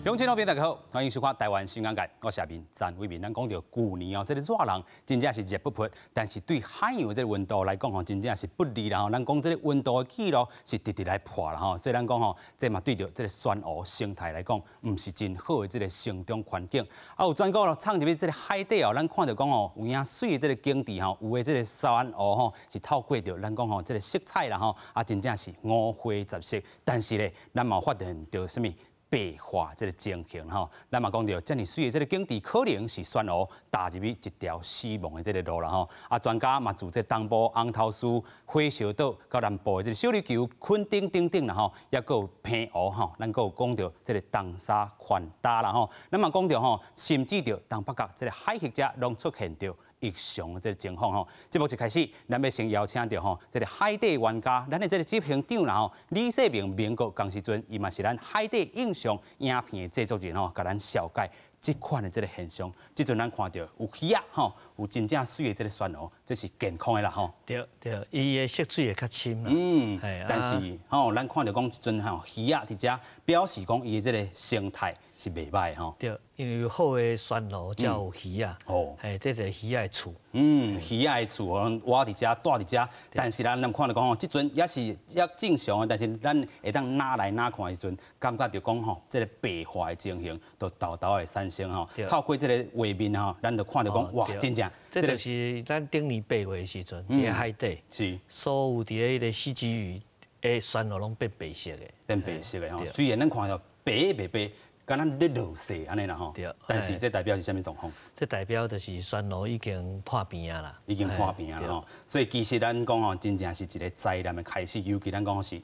乡亲朋友大家好，欢迎收看台湾新眼界，我是阿明詹伟明。咱讲到旧年哦，这个热浪真正是热不泼，但是对海洋这个温度来讲吼，真正是不利啦吼。咱讲这个温度的记录是直直来破啦吼，所以咱讲吼，这嘛对着这个珊瑚生态来讲，唔是真好的这个成长环境。啊，有专家咯，藏入去这个海底哦，咱看到讲哦，有影水的这个景致吼，有的这个珊瑚吼是透过着咱讲吼这个色彩啦吼，啊真正是五花十色。但是咧，咱嘛发现着什么？白化这个情形吼，咱嘛讲到遮尔水的这个景致，可能是珊瑚踏入去一条死亡的这个路啦吼。啊，专家嘛从这东部红头树、火烧岛到南部的这个小琉球、垦丁等等啦吼，也有澎湖吼，咱有讲到这个东沙环岛啦吼，咱嘛讲到吼，甚至着东北角这个海客者拢出现着异常的这个情况吼。节目一开始，咱要先邀请到吼，这个海底玩家，咱的这个执行长啦吼，李世明民国当时阵，伊嘛是咱海底影像影片的制作人吼，甲咱小解这款的这个现象。即阵咱看到有鱼啊吼，有真正水的这个珊瑚，这是健康的啦吼。对，伊的色水会较深啦。但是吼，咱看到讲即阵吼鱼啊伫遮，表示讲伊的这个生态是袂歹吼。对，因为有好的珊瑚才有鱼啊。哦，这是鱼的厝。鱼仔的厝哦，活伫遮，住伫遮，但是咱看到讲吼，即阵也是正常的，但是咱会当拿来拿看的时阵，感觉着讲吼，这个白化的情形，都豆豆的产生吼。透过这个画面吼，咱就看到讲，哇，真正。这就是咱顶年8月的时阵，伫海底，是所有伫迄个四季鱼的珊瑚拢变白色的，变白色的吼。虽然咱看到白，敢若咧落雪安尼啦吼。对。但是这代表是啥物状况？这代表就是珊瑚已经破边啊啦。已经破边啊吼。所以其实咱讲吼，真正是一个灾难的开始，尤其咱讲是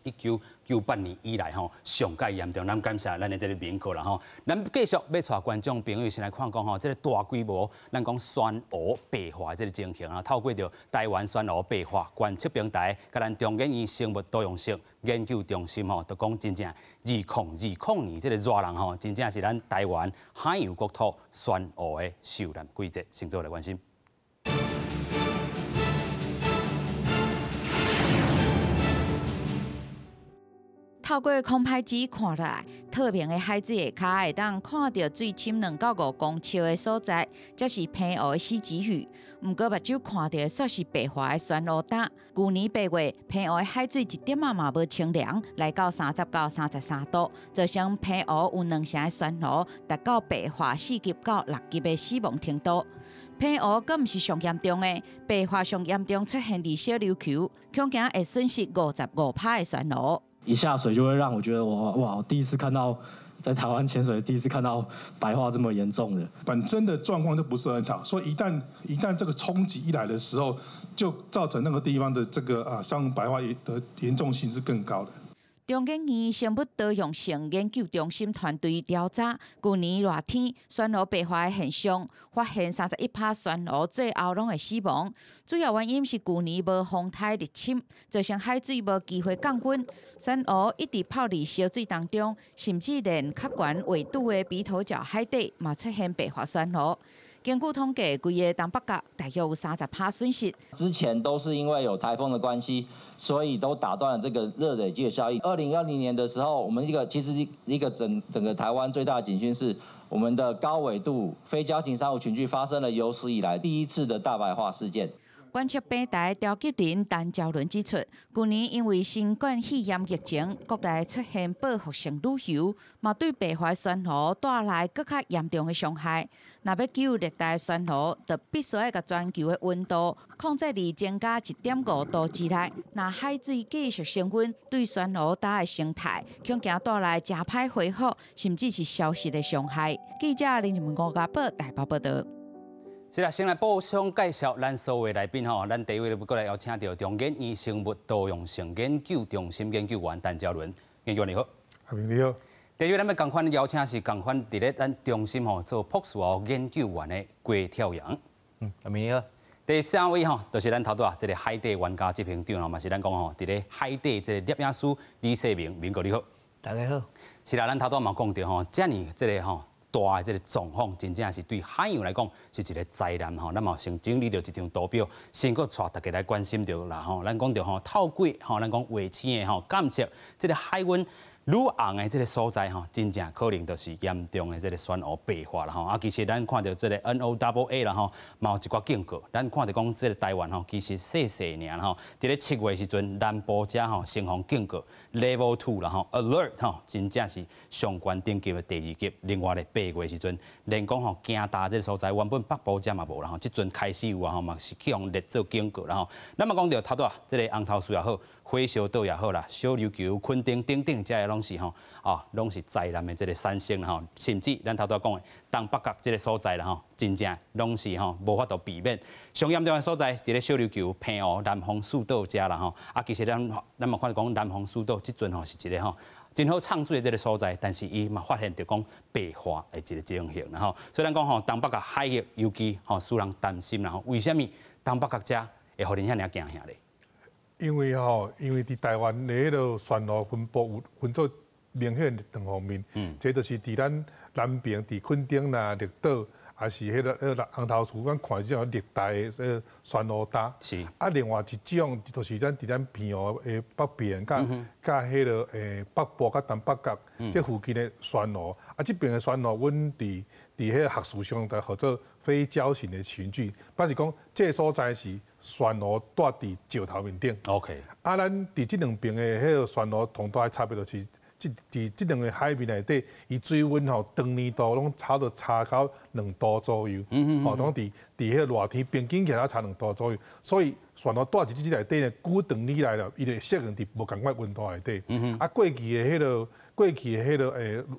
1998年以来吼，上界严重。咱感谢咱的这个民国啦吼。咱继续要带观众朋友先来看讲吼，这个大规模咱讲珊瑚白化这个情形啊，透过着台湾珊瑚白化观测平台，甲咱中研院生物多样性研究中心吼，就讲真正2020年这个热浪吼，真正是咱台湾海洋国土珊瑚的受难季节，先做来关心。透过空拍机看落来，透明的海水下会当看到水深2到5公尺的所在，这是澎湖的四季鱼。不过目睭看到的却是白化的珊瑚礁。去年8月，澎湖的海水一点嘛无清凉，来到30到33度，造成澎湖有2成的珊瑚达到白化4级到6级的死亡程度。澎湖更不是上严重的，白化上严重出现伫小琉球，恐惊会损失55%的珊瑚。一下水就会让我觉得我第一次看到在台湾潜水，第一次看到白化这么严重的。本身的状况就不是很好，所以一旦这个冲击一来的时候，就造成那个地方的这个像白化的严重性是更高的。中研院生物多样性研究中心团队调查，去年热天珊瑚白化的现象，发现31%珊瑚最后拢会死亡。主要原因是去年无风台入侵，造成海水无机会降温，珊瑚一直泡伫烧水当中，甚至连较悬纬度的鼻头角海底嘛出现白化珊瑚。根据统计，规个东北角大约有30%损失。之前都是因为有台风的关系，所以都打断了这个热累积的效应。2020年的时候，我们其实一个整个台湾最大的警讯是，我们的高纬度非礁型珊瑚群聚发生了有史以来第一次的大白化事件。观测平台调集人陈昭伦指出，去年因为新冠肺炎疫情，国内出现报复性旅游，嘛对白化珊瑚带来更较严重的伤害。若要救热带珊瑚，就必须要把全球的温度控制伫增加1.5度之内。若海水继续升温，对珊瑚礁的生态恐惊带来真歹恢复，甚至是消失的伤害。记者林文国家台北报道。是啦，先来补充介绍咱所有的来宾吼。咱第一位要过来邀请到中研院生物多样性研究中心研究员陈昭伦，研究员你好。阿明你好。第二位咱要共款邀请是共款伫咧咱中心吼做博士后研究员的郭跳阳。阿明你好。第三位吼，就是咱头拄啊，这个海底玩家执行长吼，嘛是咱讲吼，伫咧海底这个摄影师李世明，民国你好。大家好。是啦，咱头拄嘛讲到吼，遮尔这个吼。大的这个状况，真正是对海洋来讲是一个灾难吼。咱嘛先整理到一张图表，先搁带大家来关心到啦吼。咱讲到吼，透过吼，咱讲卫星的吼监测，这个海温愈红的这个所在吼，真正可能就是严重的这个选乌白化啦吼。啊，其实咱看到这个 NOAA 啦吼，嘛有一寡警告。咱看到讲这个台湾吼，其实细细尔吼，伫咧7月时阵，南部遮吼升防警告 Level 2啦吼 ，Alert 吼，真正是上悬等级的第2级。另外咧8月时阵，连讲吼京大这个所在，原本北部遮嘛无啦吼，即阵开始有啊吼，嘛是去用列做警告啦吼。咱嘛讲到头拄啊，这个红头树也好。火烧岛也好啦，小琉球、垦丁等等，这些拢是吼拢是灾难的这个产生啦吼。甚至咱头拄讲的东北角这个所在啦吼，真正拢是吼无法度避免。上严重的所在是伫咧小琉球、澎湖、南方四岛遮啦吼。啊，其实咱嘛看到讲南方四岛即阵吼是一个吼真好畅水的这个所在，但是伊嘛发现到讲白化的一个情形啦吼。所以咱讲吼东北角海域尤其吼使人担心啦吼。为虾米东北角遮会互人遐尔惊吓咧？因为伫台湾的迄个旋路分布有分做明显两方面，这就是伫咱南边伫垦丁啦、绿岛，也是迄个红头树，咱看这种热带的这个旋路带。是。啊，另外一种就是咱伫咱澎湖的北边，甲迄个北部甲东北角这附近的旋路，啊，这边的旋路，阮伫迄个学术上叫做非交型的群聚，表示讲这个所在是。旋路带伫石头面顶 ，OK。啊，咱伫即两边的迄个旋路同大的差别就是，即两个海面内底，伊水温吼当年度拢差不多差到2度左右，吼，拢伫迄个热天平均起来差2度左右，所以旋路带伫即内底呢，久长以来了，伊就适应伫无共款温度内底。啊，过去的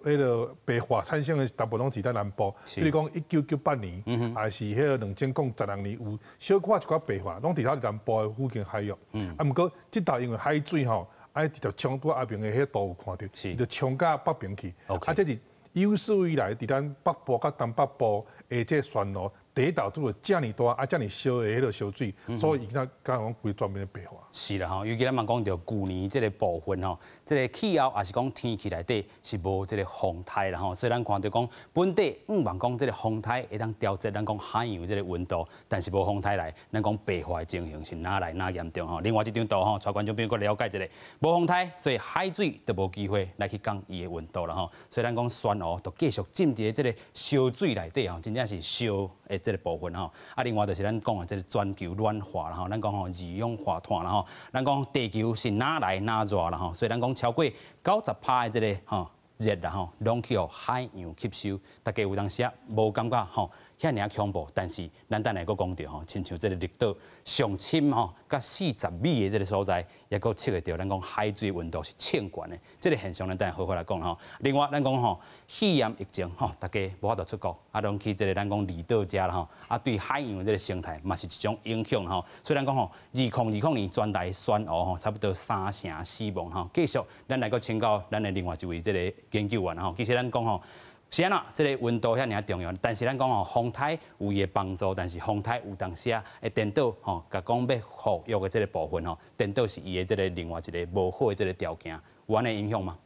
迄个白化产生的大部分拢是在南部，比如讲1998年，还是迄个2012年有小可一寡白化，拢伫咱南部的附近海域。啊，毋过即道因为海水吼，直接冲到阿边的迄个图有看到，伊就冲到北边去。啊，这是有史以来伫咱北部甲东北部的这旋路。第一道做了遮尔大啊，遮尔烧的迄个烧水，所以伊才讲规全面的白化。是啦吼，尤其咱嘛讲到旧年这个部分吼，这个气候也是讲天气内底是无这个风台啦吼，所以咱看到讲本地望讲这个风台会当调节咱讲海洋这个温度，但是无风台来，咱讲白化的情形是哪来哪严重吼。另外一张图吼，带观众朋友搁了解一下，无风台，所以海水都无机会来去降伊的温度啦吼。所以咱讲旋乌就继续浸伫这个烧水内底吼，真正是烧诶。这个部分吼，啊，另外就是咱讲的这个全球暖化啦吼，咱讲吼二氧化碳啦吼，咱讲地球是哪来哪热啦吼，所以咱讲超过90%的这个吼热啦吼，拢去互海洋吸收，大家有当时啊无感觉吼。遐尔恐怖，但是咱等下佫讲到吼，亲像这个绿岛上深吼，甲40米的这个所在，也佫测会到咱讲海水温度是千悬的，这个现象咱等下好好来讲吼。另外咱讲吼，肺炎疫情吼，大家无法度出国，啊，拢去这个咱讲离岛遮啦吼，啊，对海洋的这个生态嘛是一种影响吼。所以咱讲吼，2020年全台选乌吼，差不多3成死亡吼。继续，咱来佫请教咱的另外一位这个研究员吼，其实咱讲吼。是安怎？这个温度遐尔重要，但是咱讲吼，风台有伊的帮助，但是风台有当时啊，会颠倒吼，甲讲要护育的这个部分吼，颠倒是伊的这个另外一个无好的这个条件，有安尼影响吗？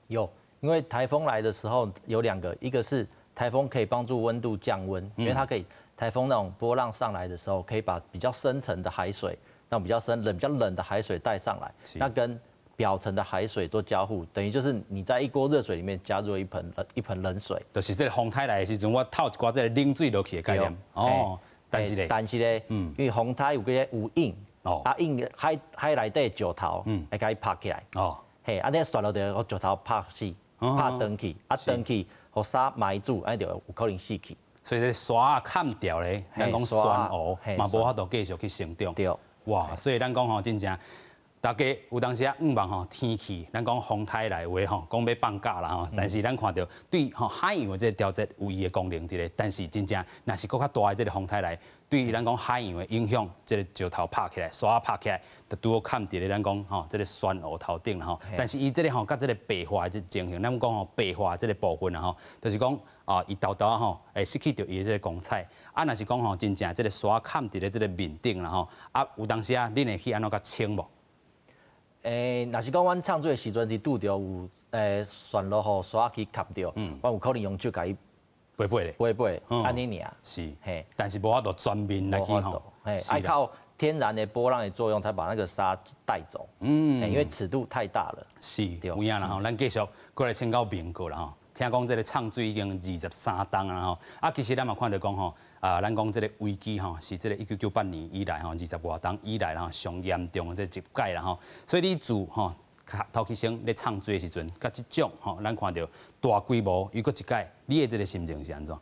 有，因为台风来的时候有2个，一个是台风可以帮助温度降温，因为它可以台风那种波浪上来的时候，可以把比较深层的海水，那种比较冷的海水带上来，那跟表层的海水做交互，等于就是你在一锅热水里面加入一盆冷水，就是这个风台来的时阵，我透一寡这个冷水落去的概念。哦，但是咧，因为风台有个有影，啊影海内底石头，会甲伊拍起来。哦，嘿，啊，你旋落着个石头拍死，拍断去，啊断去，互沙埋住，安尼就有可能死去。所以这沙砍掉咧，咱讲旋乌嘛无法度继续去成长。对，哇，所以咱讲吼，真正。大家有当时啊，望吼天气，咱讲风台来话吼，讲要放假啦吼，但是咱看到对吼海洋的这个调节有伊的功能伫咧，但是真正若是搁较大的这个风台来，对于咱讲海洋的影响，这个石头拍起来，沙拍起来，就拄好砍伫咧咱讲吼这个旋乌头顶啦吼。但是伊这个吼甲这个白化这情形，咱讲吼白化这个部分啦吼，就是讲啊，伊豆豆吼会失去掉伊的这个光彩。啊，若是讲吼真正这个沙砍伫咧这个面顶啦吼，啊有当时啊，恁会去安怎甲清无？若是讲阮唱水的时阵是拄着有旋落互沙去吸着，我有可能用手甲伊背咧，安尼尔。是，嘿，但是无法度全面来去吼，爱靠天然的波浪的作用才把那个沙带走。因为尺度太大了。是，有影啦吼，咱继续过来请教明哥啦吼。听讲这个唱水已经23吨啦吼，其实咱嘛看到讲吼，咱讲这个危机吼，是这个1998年以来吼，20多吨以来啦吼，上严重的这一届啦吼。所以你自吼头起先咧唱水的时阵，甲即种吼，咱看到大规模又搁一届，你的这个心情是安怎？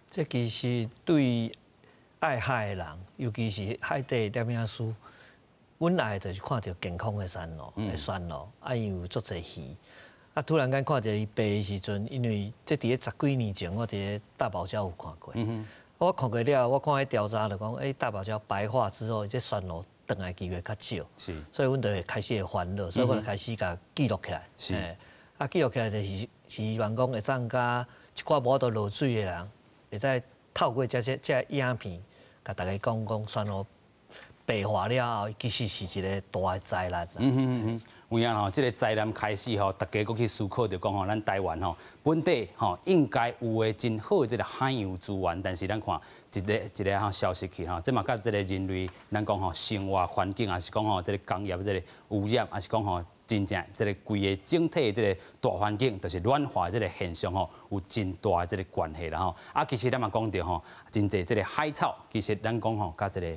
这其实对爱海的人，尤其是海底摄影师，阮爱就是看到健康的山路，山路，因为有足侪鱼。突然间看到伊白的时阵，因为这伫咧10几年前，我伫咧大堡礁有看过。我看过了，我看迄调查就讲，大堡礁白化之后，这山路转来机会较少，所以阮就会开始会烦恼，所以我就开始甲记录起来。记录起来就是希望讲会当甲一寡无得落水的人，会再透过这影片，甲大家讲山路白化了后，其实是一个大的灾难。有影吼，这个灾难开始吼，大家搁去思考着讲吼，咱台湾吼本地吼应该有诶真好诶这个海洋资源，但是咱看一个吼消失去吼，这嘛甲这个人类咱讲吼生活环境，还是讲吼这个工业这个污染，还是讲吼真正这个规个整体这个大环境，就是暖化这个现象吼，有真大这个关系啦吼。其实咱嘛讲着吼，真侪这个海草，其实咱讲吼，甲这个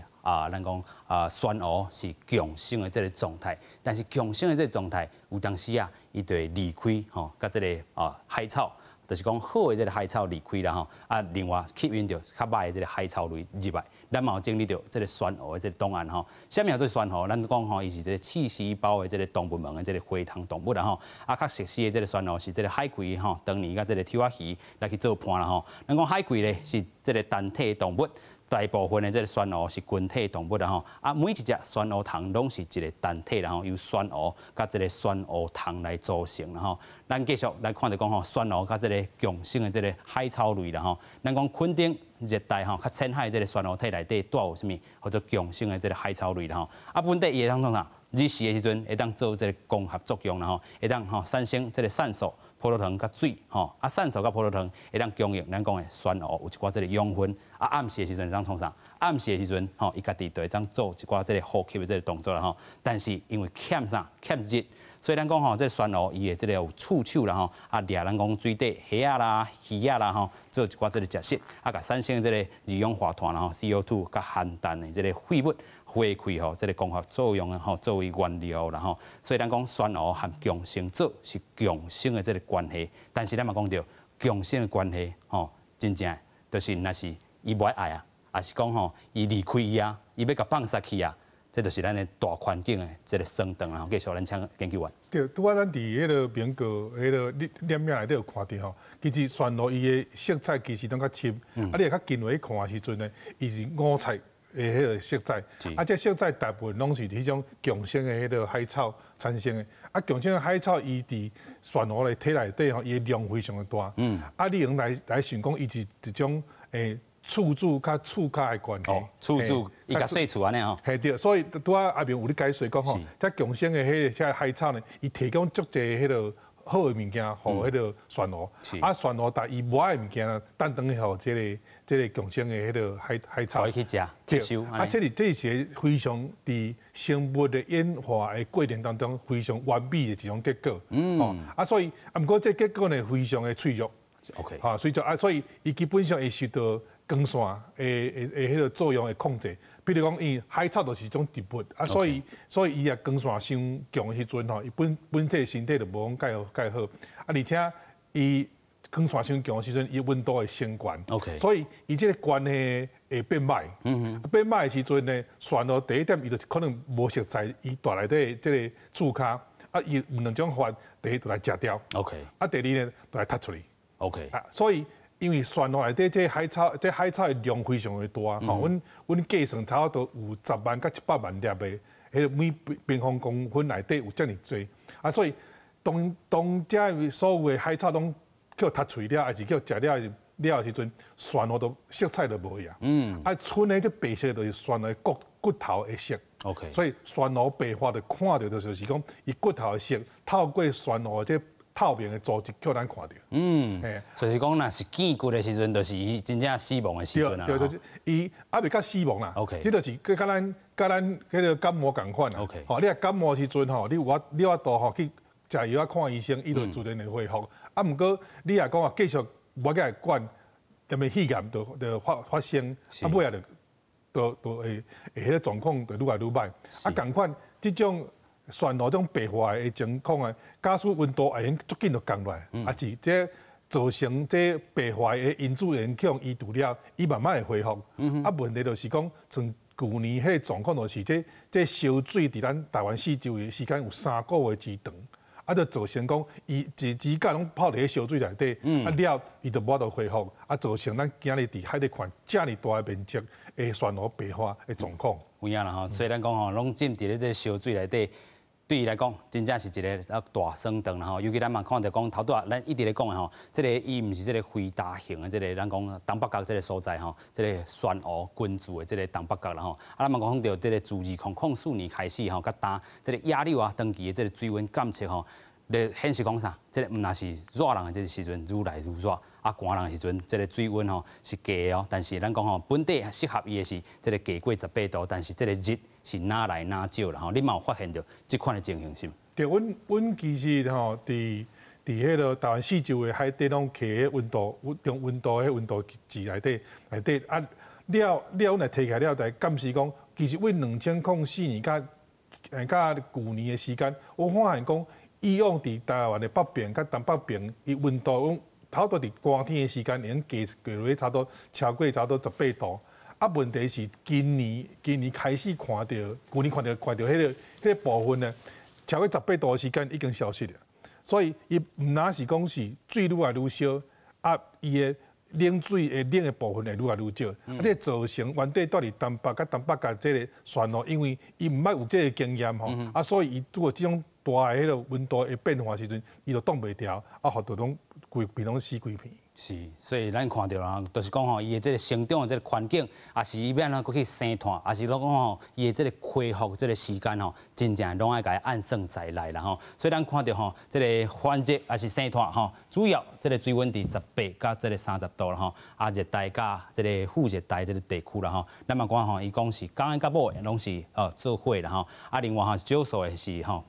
咱讲酸蚵是强生的这个状态，但是强生的这个状态，有当时伊就会离开吼，甲这个海草，就是讲好的这个海草离开啦吼，另外吸引着较歹的这个海草类入来，咱嘛有经历着这个酸蚵的这个档案吼。啥物叫做酸蚵？咱讲吼，伊是这个刺细胞的这个动物门的这个灰汤动物啦吼。较熟悉的这个酸蚵是这个海葵吼，当年甲这个跳鱼来去做伴啦吼。咱讲海葵咧是这个单体动物。大部分的这个酸蚵是群体动物啦吼，每一只酸蚵糖拢是一个单体啦吼，由酸蚵甲这个酸蚵糖来组成啦吼。咱继续来看到讲吼，酸蚵甲这个强生的这个海草类啦吼，咱讲昆丁热带吼较浅海这个酸蚵体内底带有啥物，或者强生的这个海草类啦吼，本地伊会当创啥？日时的时阵会当做这个光合作用啦吼，会当产生这个散素。葡萄糖甲水吼，散素甲葡萄糖会当供应咱讲的酸蚵有一寡这个养分。暗时的时阵会当创啥？暗时的时阵伊家己就会当做一寡这个呼吸的这个动作啦吼。但是因为欠啥？欠热，所以咱讲这酸蚵伊的这个有触手啦吼，掠咱讲水底虾啦、鱼啦吼，做一寡这个食食，甲产生这个二氧化碳啦吼 CO2 甲含氮的这个废物。花开吼，这个光合作用吼作为原料啦吼，所以咱讲酸蚵和强生做是强生的这个关系，但是咱嘛讲到强生的关系吼，真正就是若是伊无爱还是讲吼伊离开伊伊要甲放杀去这就是咱的大环境的这个升等啦。继续咱请研究员。对，拄仔咱伫迄个民国迄个脸面内底有看到吼，其实酸蚵伊的色彩其实拢较深，你会较近落去看的时阵呢，伊是五彩。迄个色彩，这色彩大部分拢是迄种强生的迄个海草产生的。强生的海草伊伫酸蚵的体内底吼，伊的量非常的大。你用来想讲，伊是一种厝主甲厝家的关系。厝主伊甲细厝安尼吼。系对，所以拄仔阿明有咧解说讲吼，这强生的迄个海草呢，伊提供足侪迄个。好的物件，互迄个酸蚵，酸蚵但伊无爱的物件，等等互这个强生的迄个海草，可以去食吸收。这是非常伫生物的演化的过程当中非常完美的一种结果。所以不过这结果呢非常的脆弱。OK， 所以伊基本上会受到光线的迄个作用的控制。比如讲，伊海草就是一种植物，所以伊啊光线伤强的时阵吼，伊本体身体就无讲介好，而且伊光线伤强的时阵，伊温度会升悬。OK， 所以伊这个关系会变歹。变歹的时阵呢，酸蚵第一点，伊就可能无熟在伊大内底这个厝骹，伊有两种法，第一就来食掉。OK， 第二呢，就来踢出去。OK， 所以。因为酸蚵内底这海草的量非常的大，阮计算差不多有10万到100万粒的，迄每平方公分内底有遮尔多，所以当遮所有的海草拢叫踢碎了，还是叫食了的时阵，酸蚵都色彩都无呀。剩的这白色就是酸蚵骨头的色。OK， 所以酸蚵白化的看到就是讲，伊骨头的色透过酸蚵这透明的组织叫咱看到。就是讲，若是见骨的时阵，就是伊真正死亡的时阵啊。对，就是伊还未到死亡啦。OK， 这就是跟咱迄个感冒共款啦。OK， 你若感冒的时阵吼，你有法度吼去食药啊看医生，伊就自然会恢复。啊，毋过你若讲继续无甲管，踮个肺炎就发生，啊尾仔就会迄个状况就愈来愈歹。啊，共款即种旋路种白化的情况啊，假使温度会足紧就降落来，啊是这造成这白化的因子影响伊除了，伊慢慢会恢复。啊，问题就是讲，从去年迄个状况就是这烧水伫咱台湾四周的时间有3个月之长。啊，就造成讲，伊指甲拢泡伫迄烧水内底，啊了，伊就无法度恢复，啊造成咱今日伫海底看遮尔大的面积的旋流白化的状况。有影啦吼，所以咱讲吼，拢浸伫咧这烧水内底，对伊来讲，真正是一个大酸肠啦吼。尤其咱嘛看到讲头拄仔，咱一直咧讲的吼，这个伊毋是这个回答型的这个，咱讲东北角这个所在吼，这个漩涡群聚的这个东北角啦吼。啊，咱嘛讲到这个自2004年开始吼，甲打这个亚六啊长期的这个水温监测吼。咧显示讲啥？这个毋若是热人的这个时阵愈来愈热，啊寒人的时阵，这个水温吼是低哦。但是咱讲吼，本地适合伊的是这个低过18度，但是这个热是哪来哪少啦吼？你嘛有发现到这款的情形是吗？对，阮其实吼，伫迄个台湾四周的海底拢起温度，用温度迄温度计内底啊阮来摕起来了，来监视讲，其实阮2004年甲去年的时间，我发现讲。以往伫台湾的北边甲东北边，伊温度差不多伫寒天的时间，已经下落差不多超过差不多18度。啊，问题是今年开始看到，去年看到迄个部分呢，超过18度的时间已经消失了。所以伊毋单是讲是水愈来愈少，啊，伊的冷水的冷的部分会愈来愈少，啊，这造成原地住伫东北甲东北角这个旋路，因为伊毋捌有这个经验吼，啊，所以伊拄有即种。大的迄个温度的变化时阵，伊就挡袂牢，啊，互到拢规片拢死规片。是，所以咱看到啦，就是讲吼，伊的这个生长的这个环境，也是伊要安怎去生炭，也是讲吼，伊的这个恢复这个时间吼，真正拢爱甲伊按算在内啦吼。所以咱看到吼，这个繁殖也是生炭吼，主要这个水温伫18到这个30度啦吼，啊热带甲这个副热带这个地区啦吼，咱嘛讲吼，伊讲是刚甲尾拢是做伙啦吼，啊另外吼少数的是吼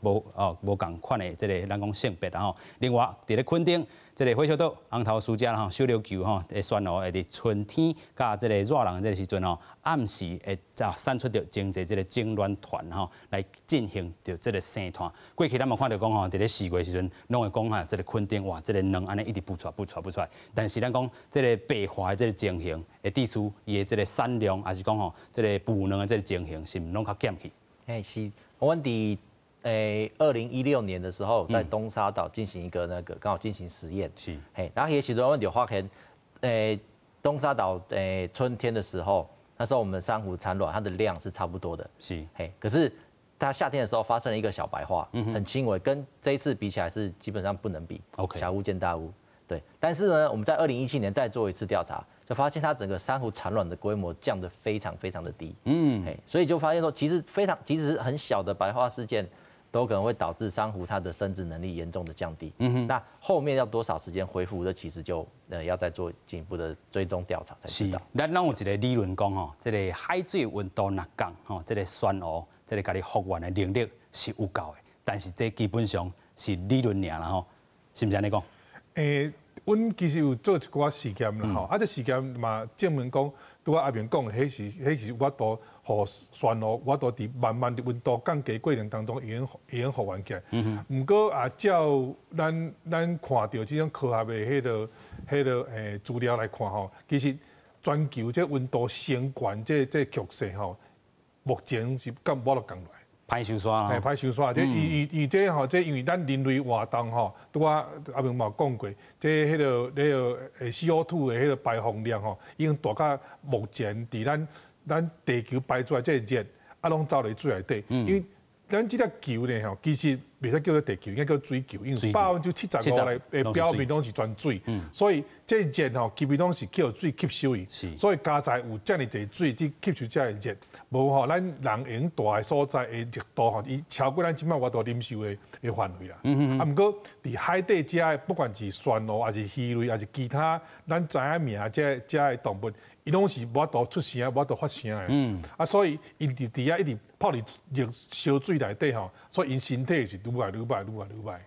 无共款的这个咱讲性别啦吼，另外伫咧垦丁。这个火烧岛、红头树遮吼、小琉球吼，诶，旋流会伫春天甲这个热人这个时阵吼，暗时会散出着真侪这个精卵团吼，来进行着这个生炭。过去咱嘛看到讲吼，伫咧4月时阵，拢会讲哈，这个垦丁哇，这个卵安尼一直不出来。但是咱讲这个白化的这个情形，会致使伊的这个产量，还是讲吼，这个捕卵的这个情形，是毋拢较减去？是，阮伫。2016年的时候，在东沙岛进行一个刚好进行实验，是，然后也其中有发现，东沙岛春天的时候，那时候我们珊瑚产卵它的量是差不多的，是，可是它夏天的时候发生了一个小白化，很轻微，跟这一次比起来是基本上不能比 ，OK， 小巫见大巫，对，但是呢，我们在2017年再做一次调查，就发现它整个珊瑚产卵的规模降得非常的低，所以就发现说，其实即使是很小的白化事件。都可能会导致珊瑚它的生殖能力严重的降低。那后面要多少时间恢复？这其实就要再做进一步的追踪调查才知道。咱有一个理论讲吼，这个海水温度若降吼，这个漩涡，这个家己复原的能力是有够的，但是这基本上是理论尔啦吼，是毋是安尼讲？阮其实有做一寡实验啦吼，这实验嘛证明讲，拄我阿明讲，迄是我都互漩涡，我都伫慢慢的温度降低过程当中，已经复原起来。毋过啊，照咱看到这种科学的迄个资料来看吼，其实全球这温度升悬这局势吼，目前是无落降落来。歹收煞啦，歹收煞。这伊这吼，这因为咱人类活动吼，拄我阿明嘛讲过，这迄个CO2的迄个排放量吼，已经大到目前伫咱地球排出来这热，啊拢走入水内底。因为咱这个球呢吼，其实袂使叫做地球，应该叫水球，因为75%来的表面拢是全水，所以这热吼，基本拢是靠水吸收伊，所以加在有遮尔侪水去吸收遮尔热，无吼咱人用大的所在的热度吼，伊超过咱即摆我都忍受的范围啦。啊，毋过伫海底遮，不管是珊瑚还是鱼类，还是其他咱知影名遮的动物。伊拢是无法度出声，无法度发声的。啊，所以因伫遐一直泡伫热烧水内底吼，所以因身体是愈来愈歹。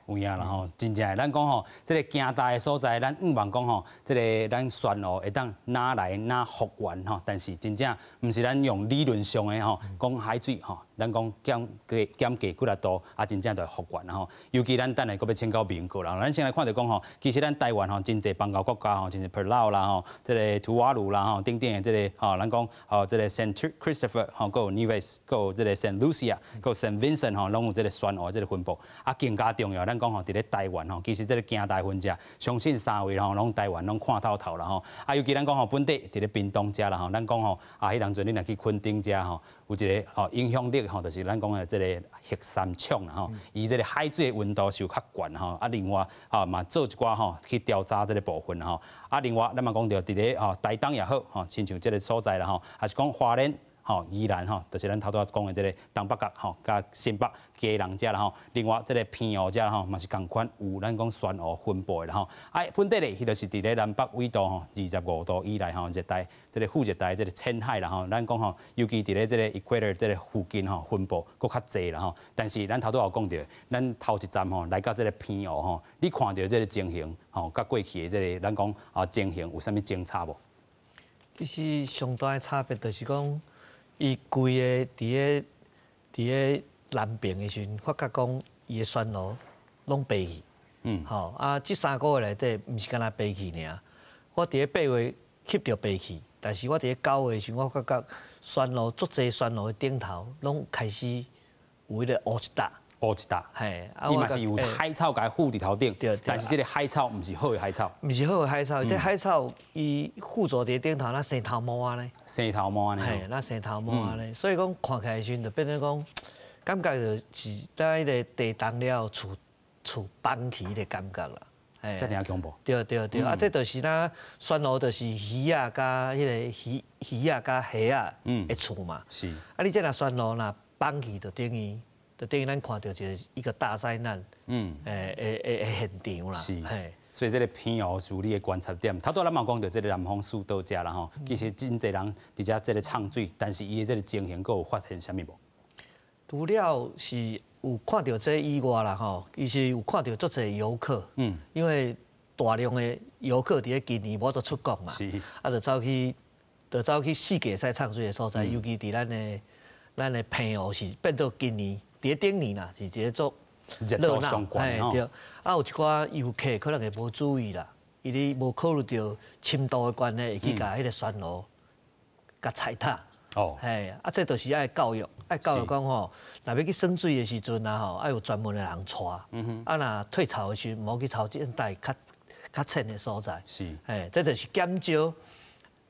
有影啦吼，真正诶，咱讲吼，即个行大诶所在，咱毋望讲吼，即个咱珊瑚会当哪来哪复原吼，但是真正毋是咱用理论上诶吼，讲海水吼，咱讲减价几力度，啊，真正就会复原吼。尤其咱等下搁要请教美国啦，咱先来看着讲吼，其实咱台湾吼，真侪邦交国家吼，真侪 Palau 啦吼，即个图瓦卢啦吼。等等的这个吼，咱讲这个 Saint Christopher 吼，还有 Nevis， 还有这个 Saint Lucia， 还有 Saint Vincent 吼，拢有这个珊瑚这个分布。啊，更加重要，咱讲吼，伫咧台湾吼，其实这个行大分者，相信3位吼，拢台湾拢看透透啦吼。啊，尤其咱讲吼，本地伫咧屏东遮啦吼，咱讲吼，啊，迄当阵你若去垦丁遮吼，有一个影响力吼，就是咱讲的这个核三厂啦吼，伊这个海水温度受较悬吼，啊，另外嘛做一寡吼去调查这个部分吼。啊，另外咱嘛讲到伫咧台东也好吼，亲像这个所在啦吼，还是讲花莲吼、宜兰吼，就是咱头拄讲的这个东北角吼、甲新北基隆遮啦吼。另外这个偏湖遮啦吼，嘛是共款有咱讲珊瑚分布的啦吼。啊，本地咧，伊就是伫咧南北纬度吼25度以内吼，热带这个副热带这个浅海啦吼。咱讲吼，尤其伫咧这个 Equator 这个附近吼，分布搁较济啦吼。但是咱头拄有讲到，咱头一站吼来到这个偏湖吼，你看到这个情形吼，甲过去的这个咱讲情形有啥物争差无？其实上大的差别就是讲，伊规个伫咧南边的时阵，发觉讲伊的珊瑚拢白去。吼啊，这3个月内底，毋是干那白去尔。我伫咧8月翕到白去，但是我伫咧9月时，我发觉珊瑚足侪珊瑚的顶头拢开始有迄个乌一搭。乌一搭，嘿，伊嘛是有海草甲附伫头顶，但是这个海草毋是好的海草，毋是好的海草，这海草伊附着伫顶头，那生头毛啊咧，生头毛啊咧，嘿，那生头毛啊咧，所以讲看起来时阵就变成讲，感觉就是在迄个地动了厝崩起的感觉啦，嘿，这点恐怖。对，啊，这就是咱珊瑚就是鱼啊加迄个鱼啊加虾啊的厝嘛，是。啊，你这若珊瑚若崩起，就等于咱看到一个大灾难，现场啦，是，所以这个偏湖是你的观察点。头拄咱嘛讲到这个南方四岛遮啦吼，其实真侪人伫遮这个唱水，但是伊的这个情形，佫有发现啥物无？除了是有看到这以外啦吼，伊是有看到足侪游客，因为大量的游客伫咧今年无得出国嘛，啊，就走去世界赛唱水的所在，尤其伫咱的偏湖是变做今年。伫顶年啦，是一个做热闹，对。啊，有一寡游客可能会无注意啦，伊咧无考虑到深度的关系，会去甲迄个珊瑚甲踩踏。哦，嘿，啊，这就是爱教育讲吼，若要去耍水的时阵啊吼，爱有专门的人带。啊，若退潮的时阵，莫去潮这带较浅的所在。是，嘿，这就是减少。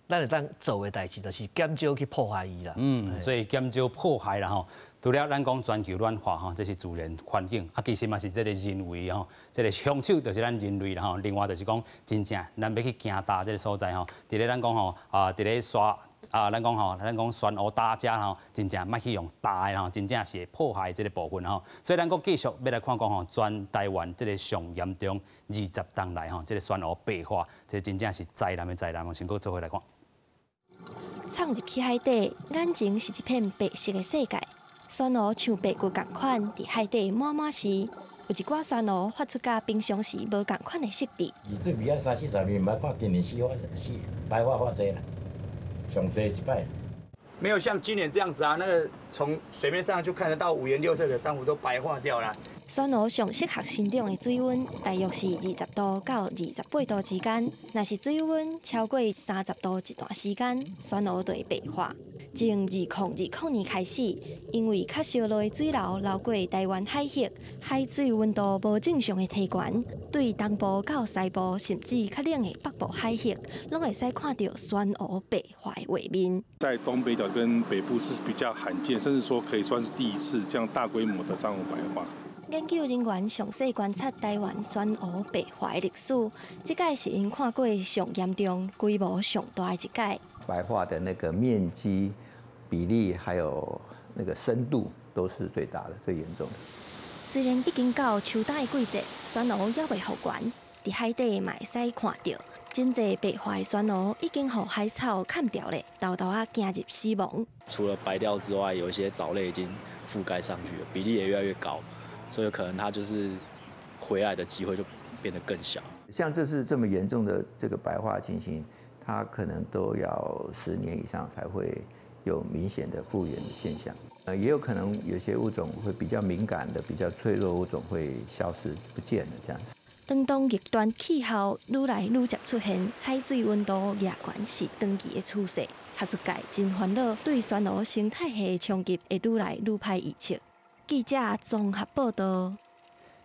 咱会当做的代志，就是减少去破坏伊啦。所以减少破坏啦吼。除了咱讲全球暖化吼，这是自然环境，啊，其实嘛是这个人为吼，这个凶手就是咱人类啦吼。另外就是讲，真正咱要去行大这个所在吼，伫咧咱讲吼伫咧刷咱讲珊瑚大遮吼，真正莫去用大的吼，真正是会破坏这个部分吼。所以咱搁继续要来看讲吼，全台湾这个上严重20冬来吼，这个珊瑚白化，这真正是灾难的灾难，我先搁做回来看。闯入去海底，眼前是一片白色的世界。珊瑚像白骨共款，伫海底满满时，有一寡珊瑚发出甲平常时无共款的色泽。伊水比啊30-40年，毋捌看今年白化化济啦，上济一摆。没有像今年这样子啊，那个从水面上就看得到5颜6色的珊瑚都白化掉了。珊瑚上适合生长的水温大约是20度到28度之间。若是水温超过30度一段时间，珊瑚就会白化。从2020年开始，因为较烧落的水流流过台湾海域，海水温度无正常的提悬，对东部到西部甚至较冷的北部海域，拢会使看到珊瑚白化的画面。在东北角跟北部是比较罕见，甚至说可以算是第一次这样大规模的珊瑚白化。研究人员详细观察台湾酸蚵白化的历史，这届是因看过上严重、规模上大的一届。白化的那个面积、比例还有那个深度都是最大的、最严重的。虽然已经到秋冬的季节，酸蚵还未复原，伫海底嘛会使看到，真侪白化的酸蚵已经被海草砍掉了，豆豆啊行入死亡。除了白掉之外，有一些藻类已经覆盖上去了，比例也越来越高，所以可能它就是回来的机会就变得更小。像这次这么严重的这个白化情形，它可能都要10年以上才会有明显的复原的现象。也有可能有些物种会比较敏感的、比较脆弱物种会消失不见了这样子。当极端气候愈来愈接出现，海水温度夜悬是长期的趋势。学术界真烦恼，对酸蚵生态系的冲击会愈来愈歹预测。记者综合报道。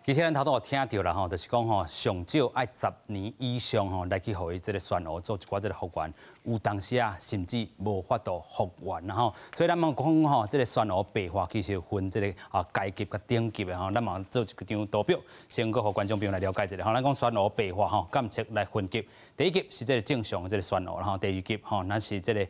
其实咱头拄有听到啦吼，就是讲吼，上少爱10年以上吼来去互伊这个酸蚵做一寡这个复原，有当时啊甚至无法度复原啦吼。所以咱嘛讲吼，这个酸蚵白化其实分这个阶级甲顶级的吼，咱嘛做一张图表，先搁互观众朋友来了解一下吼。咱讲酸蚵白化吼，监测来分级，第一级是这个正常的这个酸蚵，然后第二级吼，那是这个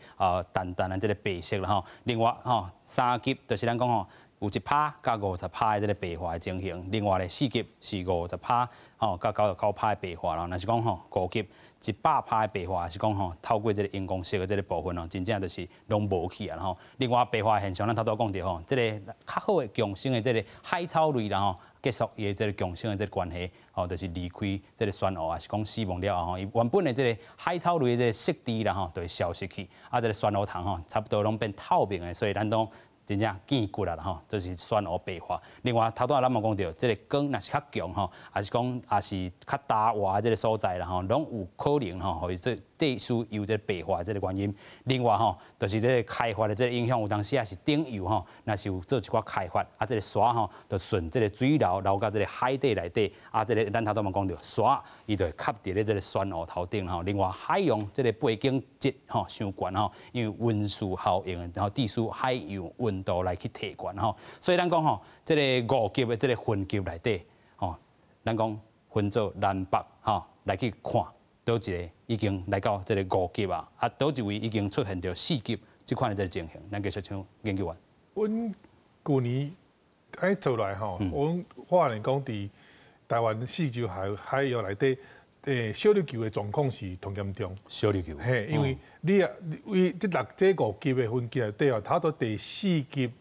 淡淡的这个白色啦吼。另外吼，3级就是咱讲吼。有1%甲50%的这个白化的情形，另外咧4级是50%吼，甲99%的白化啦。若是讲吼5级100%的白化，是讲吼透过这个荧光色的这个部分吼，真正就是拢无去啊吼。另外白化现象，咱头拄讲到吼，这个较好的共生的这个海草类啦吼，结束伊的这个共生的这个关系，吼，就是离开这个酸蚵啊，是讲死亡了吼，伊原本的这个海草类的这个色地啦吼，就会消失去，啊，这个酸蚵糖吼，差不多拢变透明的，所以咱都。真正见骨啦吼，就是酸蚵白化。另外，头拄咱嘛讲到，这个光若是较强吼，还是讲也是较大洼这个所在啦吼，拢有可能吼，互伊这地属有这白化这个原因。另外吼，就是这个开发的这个影响，有当时也是顶游吼，若是有做一寡开发，啊，这个沙吼，就顺这个水流流到这个海底内底，啊，这个咱头拄嘛讲到，沙伊就会吸伫咧这个酸蚵头顶吼。另外，海洋这个背景值吼伤悬吼，因为温室效应，然后地属海洋温度来去提悬吼，所以咱讲吼，这个5级的这个分级内底吼，咱讲分做南北吼来去看，倒一个已经来到这个5级啊，啊倒一位已经出现着4级这款的这个情形，咱继续请研究员。阮去年爱做来吼，阮发现讲伫台湾四周海洋内底。小琉球的状况是同严重。小琉球，嘿，因为你啊，为这5级的分级内底哦，它到第4级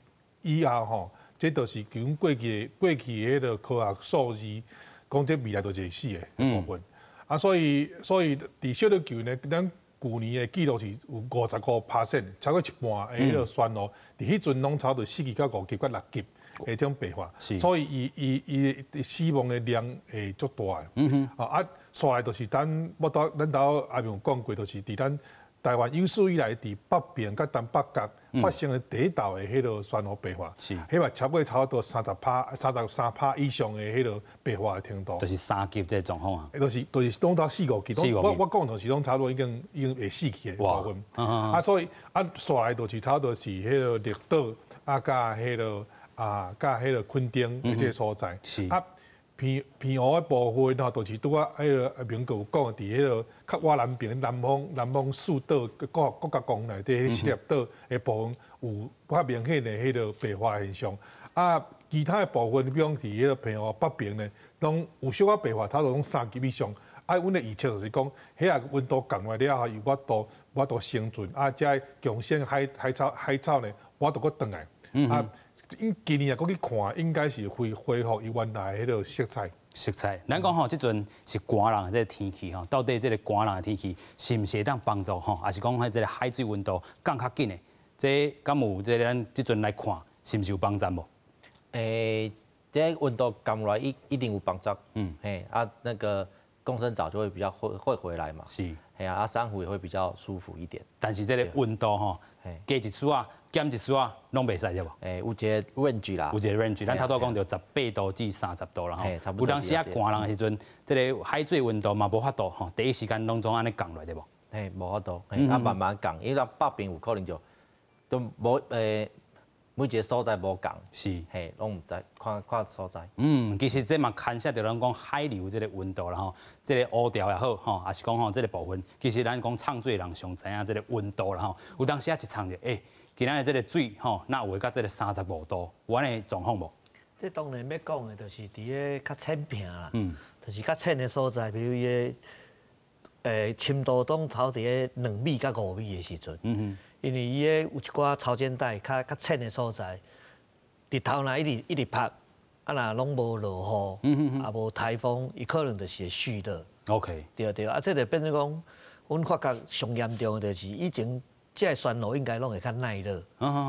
以后吼，这都是从过去迄个科学数字，讲这未来都是死的部分。啊，所以伫小琉球呢，咱去年的记录是有55%，超过一半的迄个酸蚵，伫迄阵拢差不多4级到5级到6级。这种白化，所以伊死亡的量会足大的。啊，煞来就是咱头阿明讲过，就是伫咱台湾有史以来伫北边甲东北角发生的第一道的迄个酸蚵白化，迄嘛差不多33%以上的迄个白化的程度。就是3级这状况啊。就是拢到4、5级。我讲就是拢差不多已经会死去的部分。啊，所以煞来就是差不多是迄个绿岛啊，甲迄个。甲迄个垦丁的这个所在，啊偏湖的部分吼，就是拄啊迄个明哥有讲，伫迄个较外南边南方四岛国家公园内底迄7粒岛的部分有较明显的迄个白化现象。啊，其他的部分，比方伫迄个偏湖北边呢，拢有小可白化，它都拢3级以上。啊，阮的预测就是讲，遐个温度降来了后，有法度生存，啊，遮强生海草呢，法度搁转来。啊。今年啊，过去看，应该是恢复伊原来迄个色彩。色彩，咱讲吼，即阵是寒冷的这个天气吼，到底这个寒冷的天气是毋是会当帮助吼，还是讲这个海水温度降较紧的？这敢有这咱即阵来看，是毋是有帮助无？这温度降落来一定有帮助。那个共生藻就会比较会回来嘛。是。珊瑚也会比较舒服一点。但是这个温度吼，加一丝啊。减一丝啊，拢袂使对无？有一个 range 啦，有一个 range，咱头拄讲到18度至30度啦吼。有当时啊，寒冷的时阵，这个海水温度嘛无法度吼，第一时间拢总安尼降落来对无？无法度，慢慢降，因为咱北边有可能就都无每一个所在无共，是，嘿，拢唔知看所在。其实这嘛牵涉到咱讲海流这个温度啦吼，这个乌调也好吼，也是讲吼这个部分，其实咱讲唱水人上知影这个温度啦吼。有当时啊一唱着，今仔日这个水吼，那有会到这个35度，有安尼状况无？这当然要讲的，就是伫个较浅片啦，就是较浅的所在，比如伊个深度中头伫个2米到5米的时阵，因为伊个有一寡潮间带较浅的所在，日头若一直晒，啊若拢无落雨，啊无台风，伊可能就是会蓄热。OK。对，啊，这就变成讲，阮发觉上严重的就是以前这个酸炉应该拢会较耐热，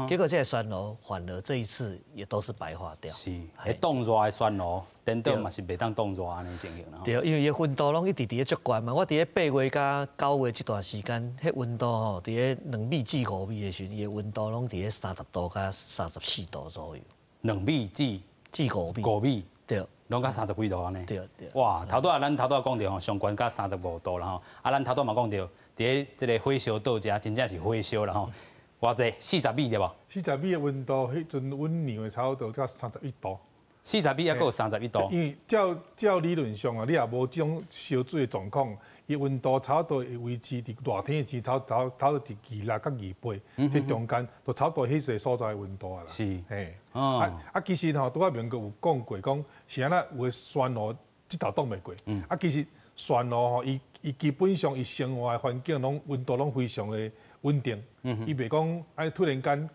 结果这个酸炉反而这一次也都是白化掉。是，冻热的酸炉，等等嘛是袂当冻热安尼情形啦。对，因为伊温度拢一直伫咧足高嘛。我伫咧8月到9月这段时间，迄温度吼伫咧2米至5米的时阵，伊温度拢伫咧30度到34度左右。2米至5米。5米。对。拢到30几度安尼。对。哇，咱头拄讲着吼，上悬到35度啦吼。啊，咱头拄嘛讲着，伫这个火烧岛遮真正是火烧啦吼。偌济40米对无？40米的温度，迄阵阮量的差不多到31度。40米还佫有31度。因为照理论上啊，你也无这种烧水的状况，伊温度差不多会维持伫热天时差不多伫26到28，这中间就差不多迄个所在的温度啊啦。是。嘿。其实吼，拄仔明哥有讲过，讲是安那有个酸炉即头挡袂过。其实酸炉吼，伊基本上伊生活的环境拢温度拢非常的稳定。伊袂讲突然间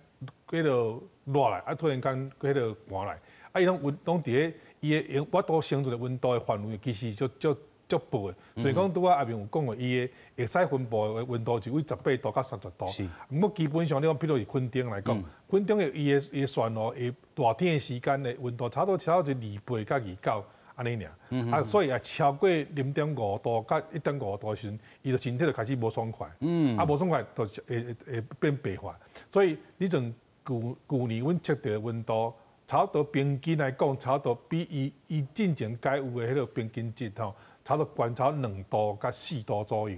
迄落热来，突然间迄落寒来。伊拢伫咧伊的我都生存的温度的范围，其实足薄的。所以讲拄仔阿明有讲过，伊的会使分布的温度就为18度到30度。是。不过基本上你讲，譬如是垦丁来讲，垦丁的伊的酸炉，伊热天的时间的温度差不多28到29安尼尔。所以也超过0.5度到1.5度的时阵，伊的身体就开始无爽快。无爽快就会变白化。所以你从旧年阮测到的温度。差不多平均来讲，差不多比伊进前该有的迄个平均值吼，差不多观察2度到4度左右。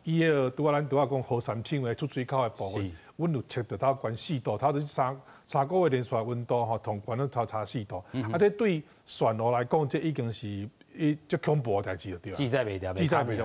伊个拄仔咱讲后山厂的出水口的部分，阮有测到它观4度，它就是3个月连续温度吼，同观都差4度。这对酸炉来讲，这已经是足恐怖的代志了，对吧？记载袂掉，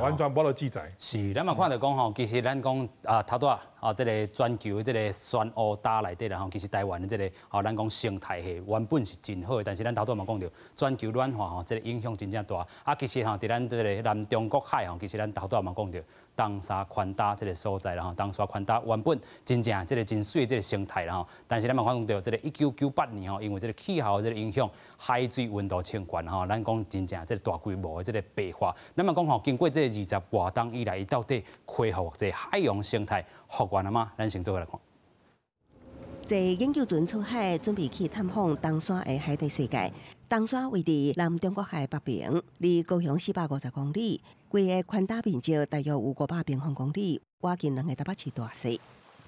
完全无得记载。是，咱嘛看到讲吼，其实咱讲头拄这个全球这个酸乌搭内底啦吼，其实台湾的这个咱讲生态系原本是真好的，但是咱头拄嘛讲到全球暖化吼，这个影响真正大。其实吼，伫咱这个南中国海吼，其实咱头拄嘛讲到东沙宽大这个所在啦吼，东沙宽大原本真正这个真水这个生态啦吼，但是咱嘛看到这个1998年吼，因为这个气候这个影响，海水温度升悬吼，咱讲真正这个大规模的这个白化。咱嘛讲吼，经过这20多冬以来，伊到底恢复这海洋生态复原了吗？咱先做来看。一研究船出海，准备去探访东沙的海底世界。东沙位伫南中国海北边，离高雄450公里，规个宽大面积大约有500平方公里，挖近2个台北市大小。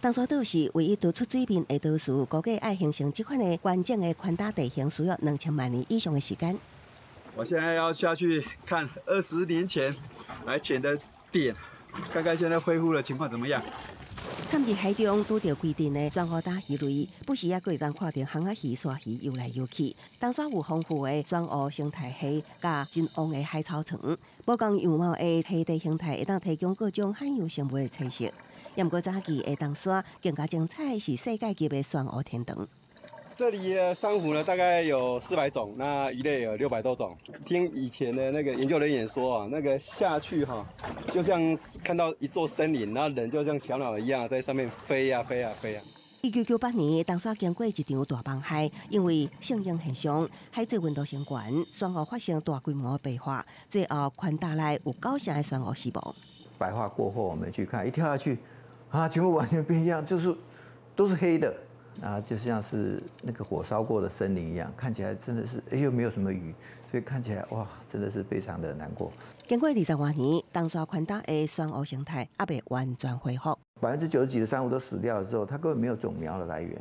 东沙岛是唯一突出水面的岛屿，估计要形成这款的完整的宽大地形，需要2000万年以上的时间。我现在要下去看20年前来潜的点，看看现在恢复的情况怎么样。参入海中拄到规定的钻乌大鱼类，不时也可以当看到航仔鱼、沙鱼游来游去。东沙有丰富的钻乌生态系，甲真旺的海草层，不同样貌的土地形态，会当提供各种海洋生物的栖息。也毋过早期的东沙更加精彩，是世界级的钻乌天堂。这里的珊瑚呢，大概有400种，那鱼类有600多种。听以前的那个研究人员说啊，那个下去哈，就像看到一座森林，然后人就像小鸟一样在上面飞呀飞呀飞呀。1998年，东沙经过一场大崩海，因为性影现象，海水温度升悬，珊瑚发生大规模的白化，最后宽大内有9成的珊瑚死亡。白化过后，我们去看，一跳下去，全部完全变样，就是都是黑的。就像是那个火烧过的森林一样，看起来真的是又没有什么鱼，所以看起来哇，真的是非常的难过。经过20多年，东沙宽大的珊瑚生态还未完全恢复，90%几的珊瑚都死掉的时候，它根本没有种苗的来源，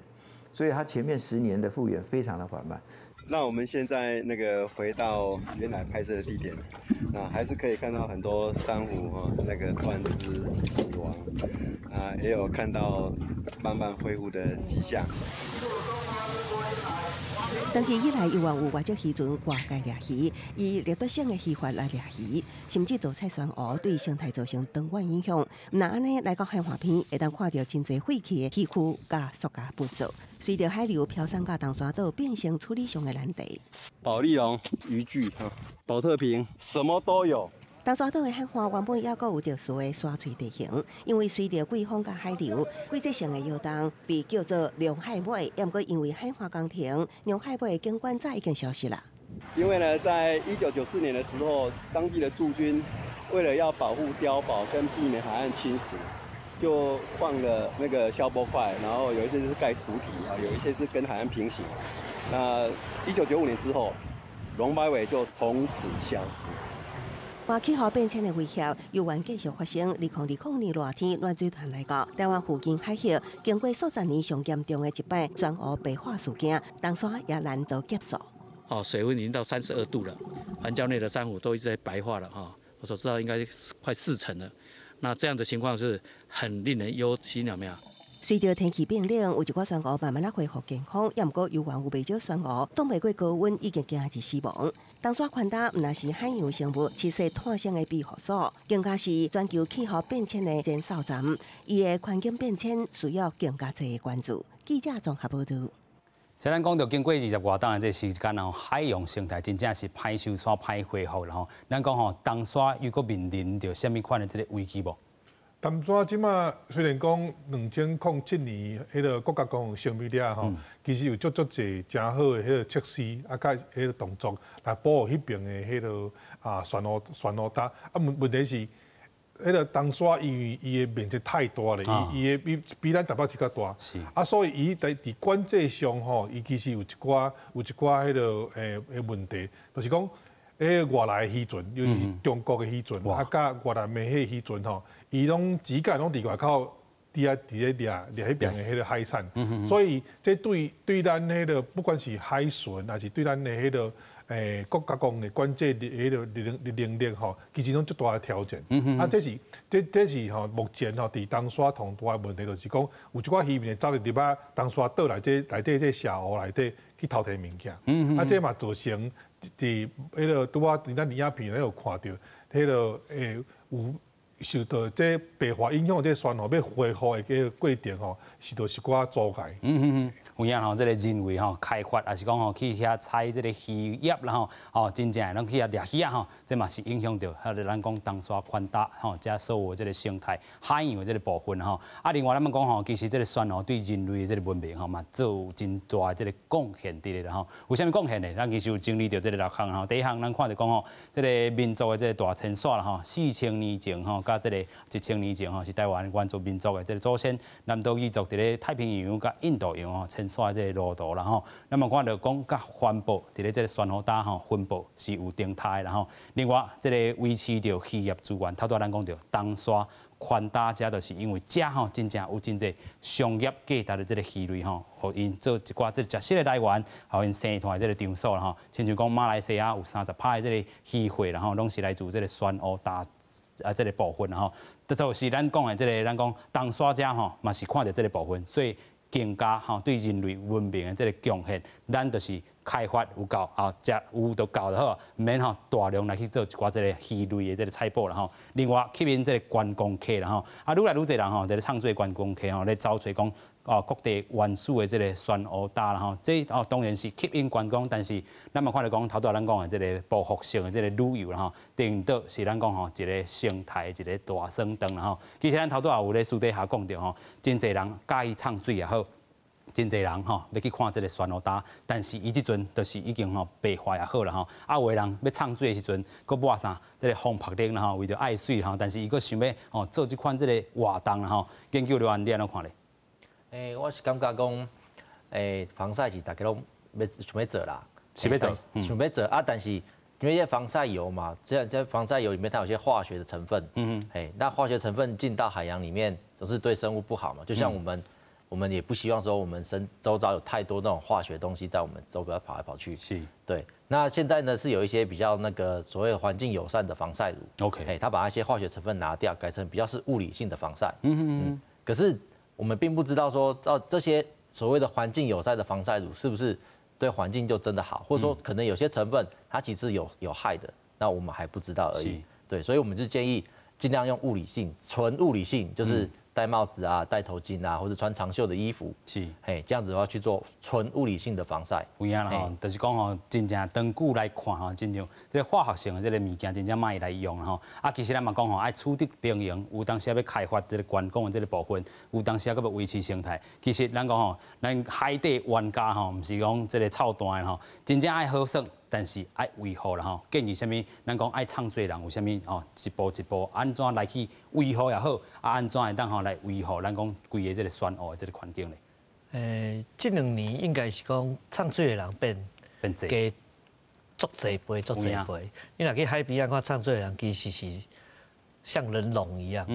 所以它前面10年的复原非常的缓慢。那我们现在回到原来拍摄的地点，那还是可以看到很多珊瑚断肢死亡，也有看到慢慢恢复的迹象。长期以来，又往有外籍渔船挂界掠鱼，以掠夺性的渔法来掠鱼，甚至盗采船鸥，对生态造成长远影响。那安尼来到海岸边，会当看到真侪废弃的渔区甲塑胶垃圾，随着海流飘散到东沙岛，变成处理上的难题。保利龙、渔具、保特瓶，什么都有。东沙岛的海岸原本也阁有特殊的沙锤地形，因为随着季风甲海流，季节性的摇动被叫做龙海尾，也毋过因为海岸工程，龙海尾的景观早已经消失了。因为呢，在1994年的时候，当地的驻军为了要保护碉堡跟避免海岸侵蚀，就放了那个消波块，然后有一些是盖土体啊，有一些是跟海岸平行。那1995年之后，龙摆尾就从此消失。把气候变迁的威胁又原继续发生。2020年热天暖水团来到台湾附近海峡，经过数十年上严重的一摆全湖白化事件，东沙也难得结束。水温已经到32度了，环礁内的珊瑚都一直在白化了我所知道应该快40%了。那这样的情况是很令人忧心了，没有？随着天气变冷，有一寡珊瑚慢慢恢复健康，也毋过由于有袂少珊瑚挡袂过高温，已经惊至死亡。东沙宽大毋但是海洋生物栖息探险的庇护所，更加是全球气候变迁的前哨站。伊的环境变迁需要更加侪的关注。记者综合报道。像咱讲到经过20多档的这时间海洋生态真正是歹受伤、歹恢复了咱讲东沙又搁面临着什么款的这个危机无？东沙即马虽然讲2007年迄个国家公园成立了其实有足侪真好的迄个措施甲迄个动作来保护迄边的迄个船坞搭。问题是迄个东沙因为伊的面积太大了，伊比咱台北市较大，所以伊伫管制上伊其实有一寡迄个问题，就是讲。外来的渔船，尤其是中国的渔船，甲越南的迄渔船伊拢只间拢伫外口伫咧掠迄边的迄个海产，所以这对咱迄个不管是海巡，还是对咱的迄个国家公园的管制的迄个能力其实拢足大的挑战。这是目前伫东沙同大的问题，就是讲有一寡渔民走入东沙岛内底这社湖内底去偷摕物件，这嘛造成。伫迄个拄啊，伫咱影片咧有看到，迄个有受到这白化影响，这船要恢复的个过程是到一寡阻碍。有影这个人为开发，还是讲去遐采这个渔业啦真正拢去遐掠鱼这嘛是影响到咱讲东沙宽大加所有这个生态海洋的这个部分另外咱们讲其实这个船对人类的这个文明嘛做有真大的这个贡献伫咧啦有啥物贡献呢？咱其实有经历到这个6项第一项咱看到讲这个民族的这个大迁徙啦4000年前甲这个1000年前是台湾原住民族的这个祖先南岛语族伫咧太平洋甲印度洋迁徙这个路途啦那么看到讲甲环保伫咧这个船坞搭分布是有定态啦另外这个维持着渔业资源，头拄咱讲到东沙宽大遮就是因为遮真正有真侪商业价值的这个鱼类互因做一寡这食食的来源，互因生态这个场所啦亲像讲马来西亚有30%的这个鱼货啦拢是来自这个船坞搭这个部分就是咱讲的这个咱讲东沙遮嘛是看到这个部分，所以。更加对人类文明的这个贡献，咱就是开发有够食有就够就好，唔免大量来去做一寡这个鱼类的这个采捕啦另外吸引这个观光客啦愈来愈侪人在咧创作观光客咧找找讲各地原始的这个船坞搭啦这当然是吸引观光，但是咱嘛看到讲头拄咱讲的这个报复性的这个旅游啦顶多是咱讲一个生态一个大耍灯啦其实咱头拄也有咧私底下讲到真侪人介意唱水也好。真侪人要去看这个船坞搭，但是伊即阵就是已经白化也好啦有的人要唱水的时阵，佮抹啥这个风拍灯啦为着爱水但是伊佮想要做即款这个活动啦研究人员你安怎看咧？我是感觉讲防晒是大家拢想要做啦，想要做但是因为这防晒油嘛，这防晒油里面它有些化学的成分，那化学成分进到海洋里面都是对生物不好嘛，就像我们也不希望说我们周遭有太多那种化学东西在我们周边跑来跑去。是，对。那现在呢是有一些比较那个所谓环境友善的防晒乳 ，OK， 它把那些化学成分拿掉，改成比较是物理性的防晒。可是我们并不知道说这些所谓的环境友善的防晒乳是不是对环境就真的好，或者说可能有些成分它其实有害的，那我们还不知道而已。对，所以我们就建议尽量用物理性，纯物理性，就是戴帽子啊、戴头巾啊，或者穿长袖的衣服，这样子的话去做纯物理性的防晒。有影啦吼，就是讲吼，真正长久来看吼，真正这个化学性的这个物件，真正莫来用吼。其实咱嘛讲吼，爱取得平衡，有当时要开发这个观光的这个部分，有当时要维持生态。其实咱讲吼，咱海底玩家吼，唔是讲这个操蛋的吼，真正爱好耍。但是爱维护啦吼，建议什么？咱讲爱创作人有啥物哦，一步一步安怎来去维护也好，安怎会当吼来维护咱讲规个这个选河的这个环境咧？这2年应该是讲创作的人变加足侪倍。你若去海边啊看创作的人，其实是像人龙一样。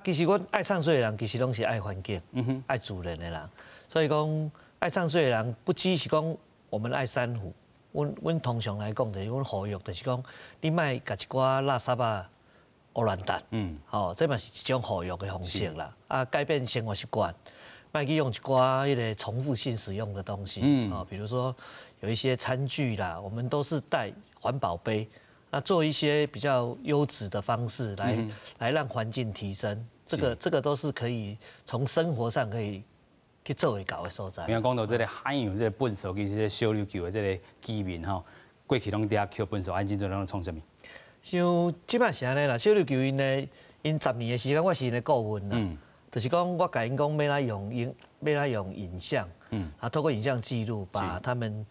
其实阮爱创作的人，其实拢是爱环境、爱自然的人。所以讲爱创作的人，不只是讲我们爱珊瑚。阮通常来讲，就是阮呼吁，就是讲，你莫甲一寡垃圾啊污乱蛋，这嘛是一种呼吁的方式啦。改变生活习惯，莫去用一寡迄个重复性使用的东西，比如说有一些餐具啦，我们都是带环保杯，做一些比较优质的方式来让环境提升。这个都是可以从生活上可以。去做会到的所在。讲到这个海洋这个粪扫，其实这小琉球的这个居民吼，过去拢伫遐捡粪扫，真阵拢创啥物？像即摆是安尼啦，小琉球因10年的时间，我是因的顾问啦，就是讲我甲因讲要来用影像，透过影像记录，把他们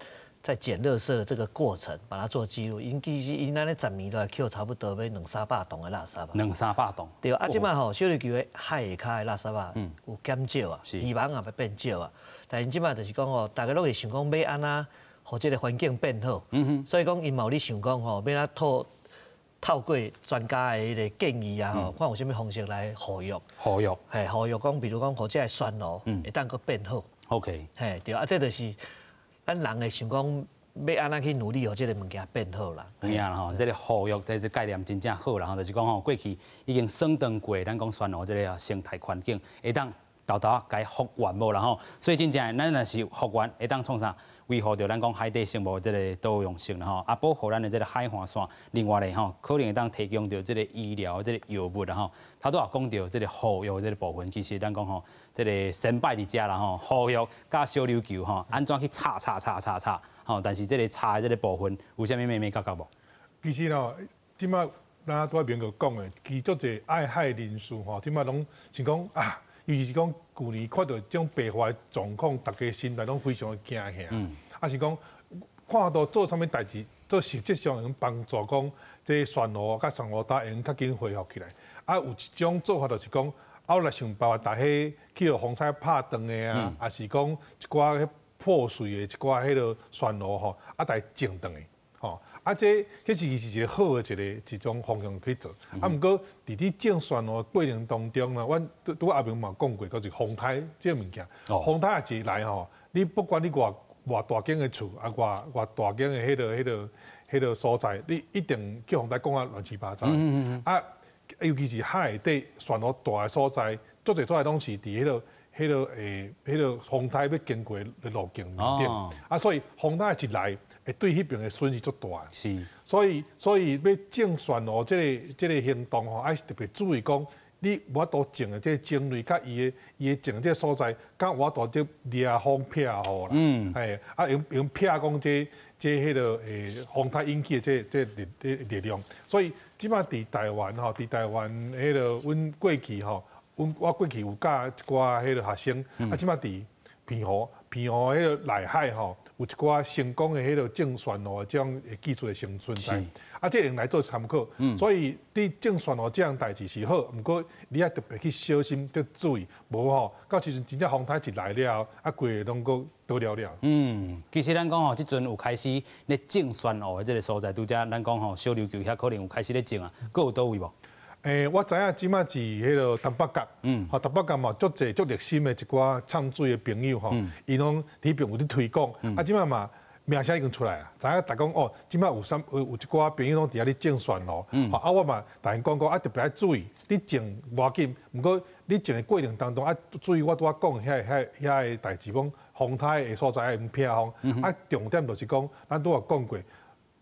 在捡垃圾的这个过程，把它做记录。其实因安尼10年来捡差不多要200-300吨的垃圾啊。200-300吨。对即摆吼，小琉球的海下骹的垃圾啊，有减少啊，希望也要变少啊。但因即摆就是讲吼，大家拢会想讲要安怎，互这个环境变好。所以讲因嘛有咧想讲吼，要安透过专家的迄个建议啊吼，看有啥物方式来呼吁。呼吁讲，比如讲，互这个酸路会当佫变好。OK。对这就是。咱人会想讲，要安怎去努力，让这个物件变好啦。有影啦吼，这个呼吁这个概念真正好啦吼，就是讲吼，过去已经算断过，咱讲选河这个生态环境，会当豆该复原无啦吼。所以真正咱若是复原，会当创啥？维护着咱讲海底生物这个多样性啦吼，保护咱的这个海岸线。另外咧吼，可能会当提供着这个医疗这个药物啦吼。头拄也讲到这个护育这个部分，其实咱讲吼，这个先摆伫遮啦吼，护育甲小琉球吼，安怎去擦吼？但是这个擦的这个部分，有啥物咩角无？其实吼，即摆咱拄仔明哥讲的，其实足侪爱海人士吼，即摆拢是讲啊。尤其是讲，去年看到这种白化的状况，大家心内拢非常的惊吓。是讲看到做啥物代志，做实质上能帮助讲，这船河甲珊瑚礁会较紧恢复起来。有一种做法就是讲，来想办法，大家去用风采拍断的啊，也是讲一寡迄破碎的一寡迄个珊瑚吼，大家静断的。这其实是一个好的一种方向去做。不过伫你种选河过程当中呢，阮拄阿明嘛讲过，就是风台这个物件。风台一来吼，你不管你偌大间的厝，偌大间的迄个所在，你一定叫风台讲乱七八糟。尤其是海底选河大的所在，足侪所在拢是伫迄个风台要经过的路径面顶。所以风台一来，会对迄边的损失足大。是。所以要种选河这个行动吼，爱特别注意讲，你我都种的这个种类，甲伊的种的这个所在，甲我都这掠风撇雨啦。用撇讲迄个风台引起的这力量。所以即摆伫台湾吼，伫台湾迄个阮过去吼。我过去有教一寡迄个学生，即摆伫澎湖迄个内海吼，有一寡成功的迄个种选河这种技术的生存在，这用来做参考。所以你种选河这样代志是好，不过你要特别去小心，要注意，无吼到时阵真正风台一来了，规个拢个倒了。其实咱讲吼，即阵有开始咧种选河的这个所在，拄则咱讲吼，小琉球遐可能有开始咧种啊，佫有倒位无？我知影即摆是迄个台北角，台北角嘛足侪足热心的一寡唱水的朋友吼，因拢迄边有咧推广，即摆嘛名声已经出来啊，知影大讲哦，即摆有一寡朋友拢伫遐咧种选河，我嘛大家讲特别爱注意，你种无要紧，不过你种的过程当中注意我拄仔讲遐个代志，讲风台的所在爱用偏风，啊，重点就是讲，咱拄有讲过。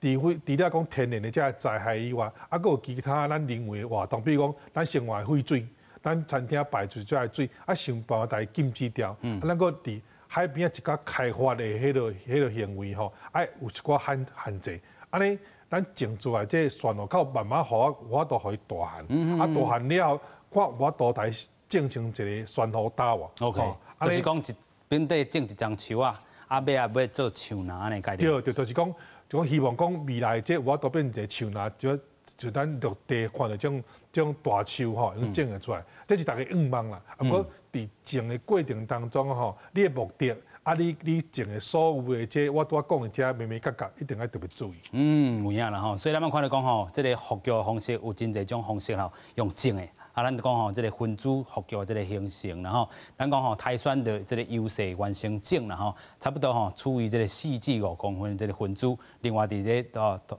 除了讲天然的这灾害以外，还佫有其他咱人为的活动，比如讲咱生活废水，咱餐厅排出这水，啊想办法来禁止掉。咱佫伫海边一寡开发的迄个行为吼，爱有一寡限制。安尼咱种出来这船路口慢慢我都互伊大汉，啊大汉了，看我都来建成一个船路搭哇。OK， 就是讲一边底种一丛树啊，啊尾啊要做树林安尼概念。对，就是讲。就希望讲未来这我都变成一个树林，就咱陆地看到这种大树吼，用种得出来，这是大家愿望啦。不过伫种的过程当中吼，你的目的啊，你种的所有的这我讲的这眉眉角角，一定要特别注意。有影啦吼，所以咱们看到讲吼，这个复育的方式有真侪种方式吼，用种的。啊，咱讲吼，这个分组复育这个形成，然后咱讲吼，台选的这个优势完成种啦吼，差不多吼，处于这个4至5公分这个分组，另外伫咧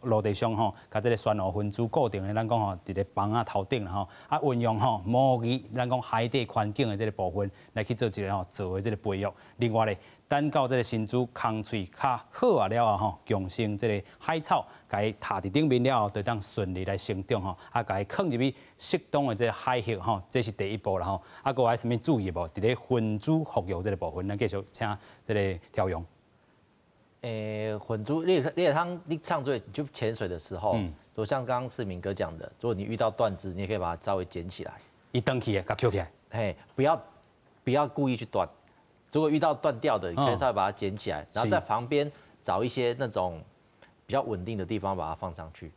陆地上吼，甲这个旋螺分组固定的，咱讲吼，伫咧房啊头顶啦吼，啊运用吼模拟咱讲海底环境的这个部分来去做一个吼做的这个培育，另外咧。等到这个新珠空喙较好啊了啊吼，强生这个海草，甲伊踏伫顶面了后，就当顺利来生长吼，啊，甲伊放入去适当的这个海域吼，这是第一步啦吼。啊，佫还什么注意无？伫咧分组复育这个部分，咱继续请这个调用。混珠，你上最就潜水的时候，就像刚刚世明哥讲的，如果你遇到断枝，你也可以把它稍微捡起来，一登起来，甲捡起来。嘿，不要故意去断。如果遇到断掉的，你可以稍微把它捡起来，然后在旁边找一些那种比较稳定的地方把它放上去。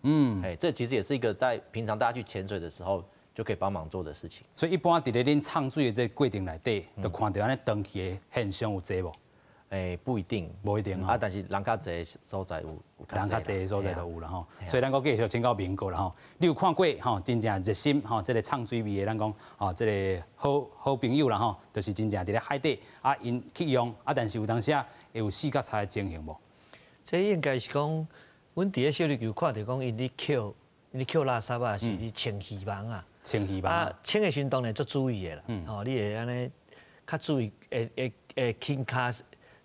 这其实也是一个在平常大家去潜水的时候就可以帮忙做的事情。所以一般伫咧恁唱水的这个过程内底，就看到安尼登起的现象有多无？不一定，无一定啊，但是人较侪所在有人较侪所在都有啦吼。所以咱个继续请教明哥啦吼，你有看过吼，真正热心吼，这个唱水味的咱讲吼，这个好朋友啦吼，就是真正伫咧海底啊，因去用啊，但是有当时啊会有死角差的情形无？这应该是讲，阮伫咧小琉球看到讲，因咧捡垃圾啊，是咧清鱼网啊，清鱼网啊，清的时阵当然足注意的啦，吼，你会安尼较注意，会轻卡。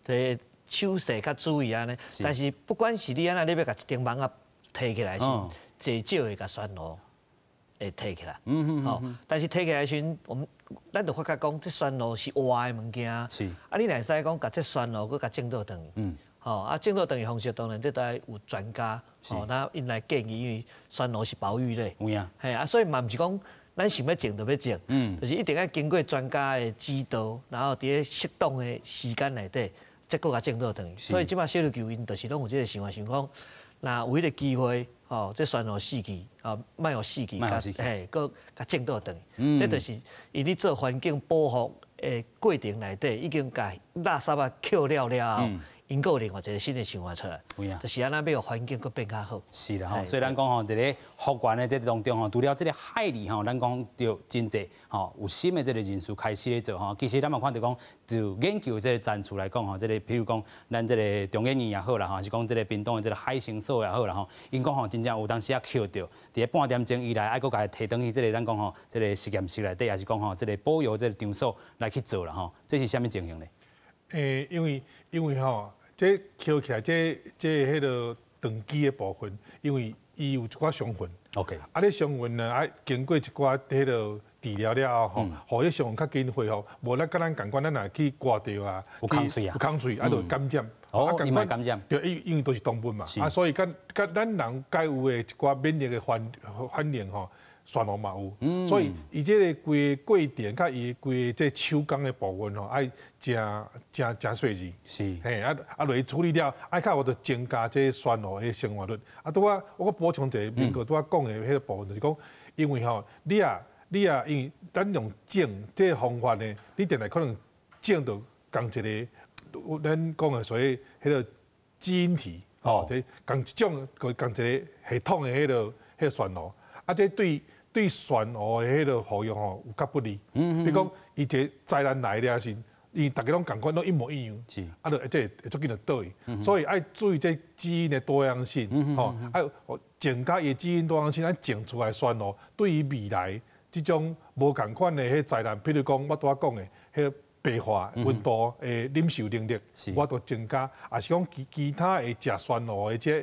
对手势较注意安尼，但是不管是你安那，你要甲一顶网啊提起来时，最少会甲旋螺会提起来。但是提起来时，咱就发觉讲，这旋螺是活的物件。是。啊，你若使讲甲这旋螺，佮甲种倒转去。啊，种倒转去方式当然这都有专家，那因来建议，因为旋螺是保育类。有影。嘿啊，所以嘛，毋是讲咱想要种就要种，就是一定要经过专家的指导，然后伫咧适当的时间内底。再搁甲种倒转去，所以即摆小琉球因就是拢有即个想法，想讲，若有迄个机会，吼，这旋螺死去，莫互死去，嘿，搁甲种倒转去，这就是因咧做环境保护的过程内底，已经甲垃圾啊捡了后。因有另外一个新的想法出来，就是安那要环境搁变较好。是啦吼，所以咱讲吼，伫咧复原的这当中吼，除了这个海里吼，咱讲着真济吼，有新的这个人士开始咧做吼。其实咱嘛看到讲，就研究这个展出来讲吼，这个譬如讲，咱这个中研院也好啦吼，是讲这个屏东的这个海星所也好啦吼，因讲吼，真正有当时啊捡到，伫咧半点钟以来，爱搁甲提转去这个咱讲吼，这个实验室内底，也是讲吼，这个保育这个场所来去做啦吼，这是啥物情形呢？因为吼，这捡起来这迄个长机的部分，因为伊有一寡伤痕。OK。啊，你伤痕呢，啊经过一寡迄个治疗了后，吼，互迄伤痕较紧恢复。无咱甲咱共款，咱若去刮着啊，有空喙啊，有空喙，啊，就感染。因为感染。对，因为都是动物嘛，啊，所以咱人该有的一寡免疫的反应吼。旋螺嘛有，所以伊这个规过程，甲伊规这手工的部分吼，爱真细致。是。嘿，落去处理了，爱较有着增加这旋螺的生活率。啊，拄啊，我补充一个，明哥拄啊讲的迄个部分，就是讲，因为吼，你啊，因为咱用种这个方法呢，你定来可能种到共一个，咱讲的所谓迄个基因体，吼，这共一种共一个系统的迄个旋螺，啊，这对旋螺的迄个保育吼有较不利。比如讲，伊一个灾难来了时，伊大家拢共款，拢一模一样。是。啊，这会足紧就倒去。所以爱注意这基因的多样性，吼，爱增加伊基因多样性，咱种出来旋螺，对于未来这种无共款的迄灾难，比如讲我拄仔讲的迄白化温度的忍受能力，我都增加，也是讲其他的食酸路的这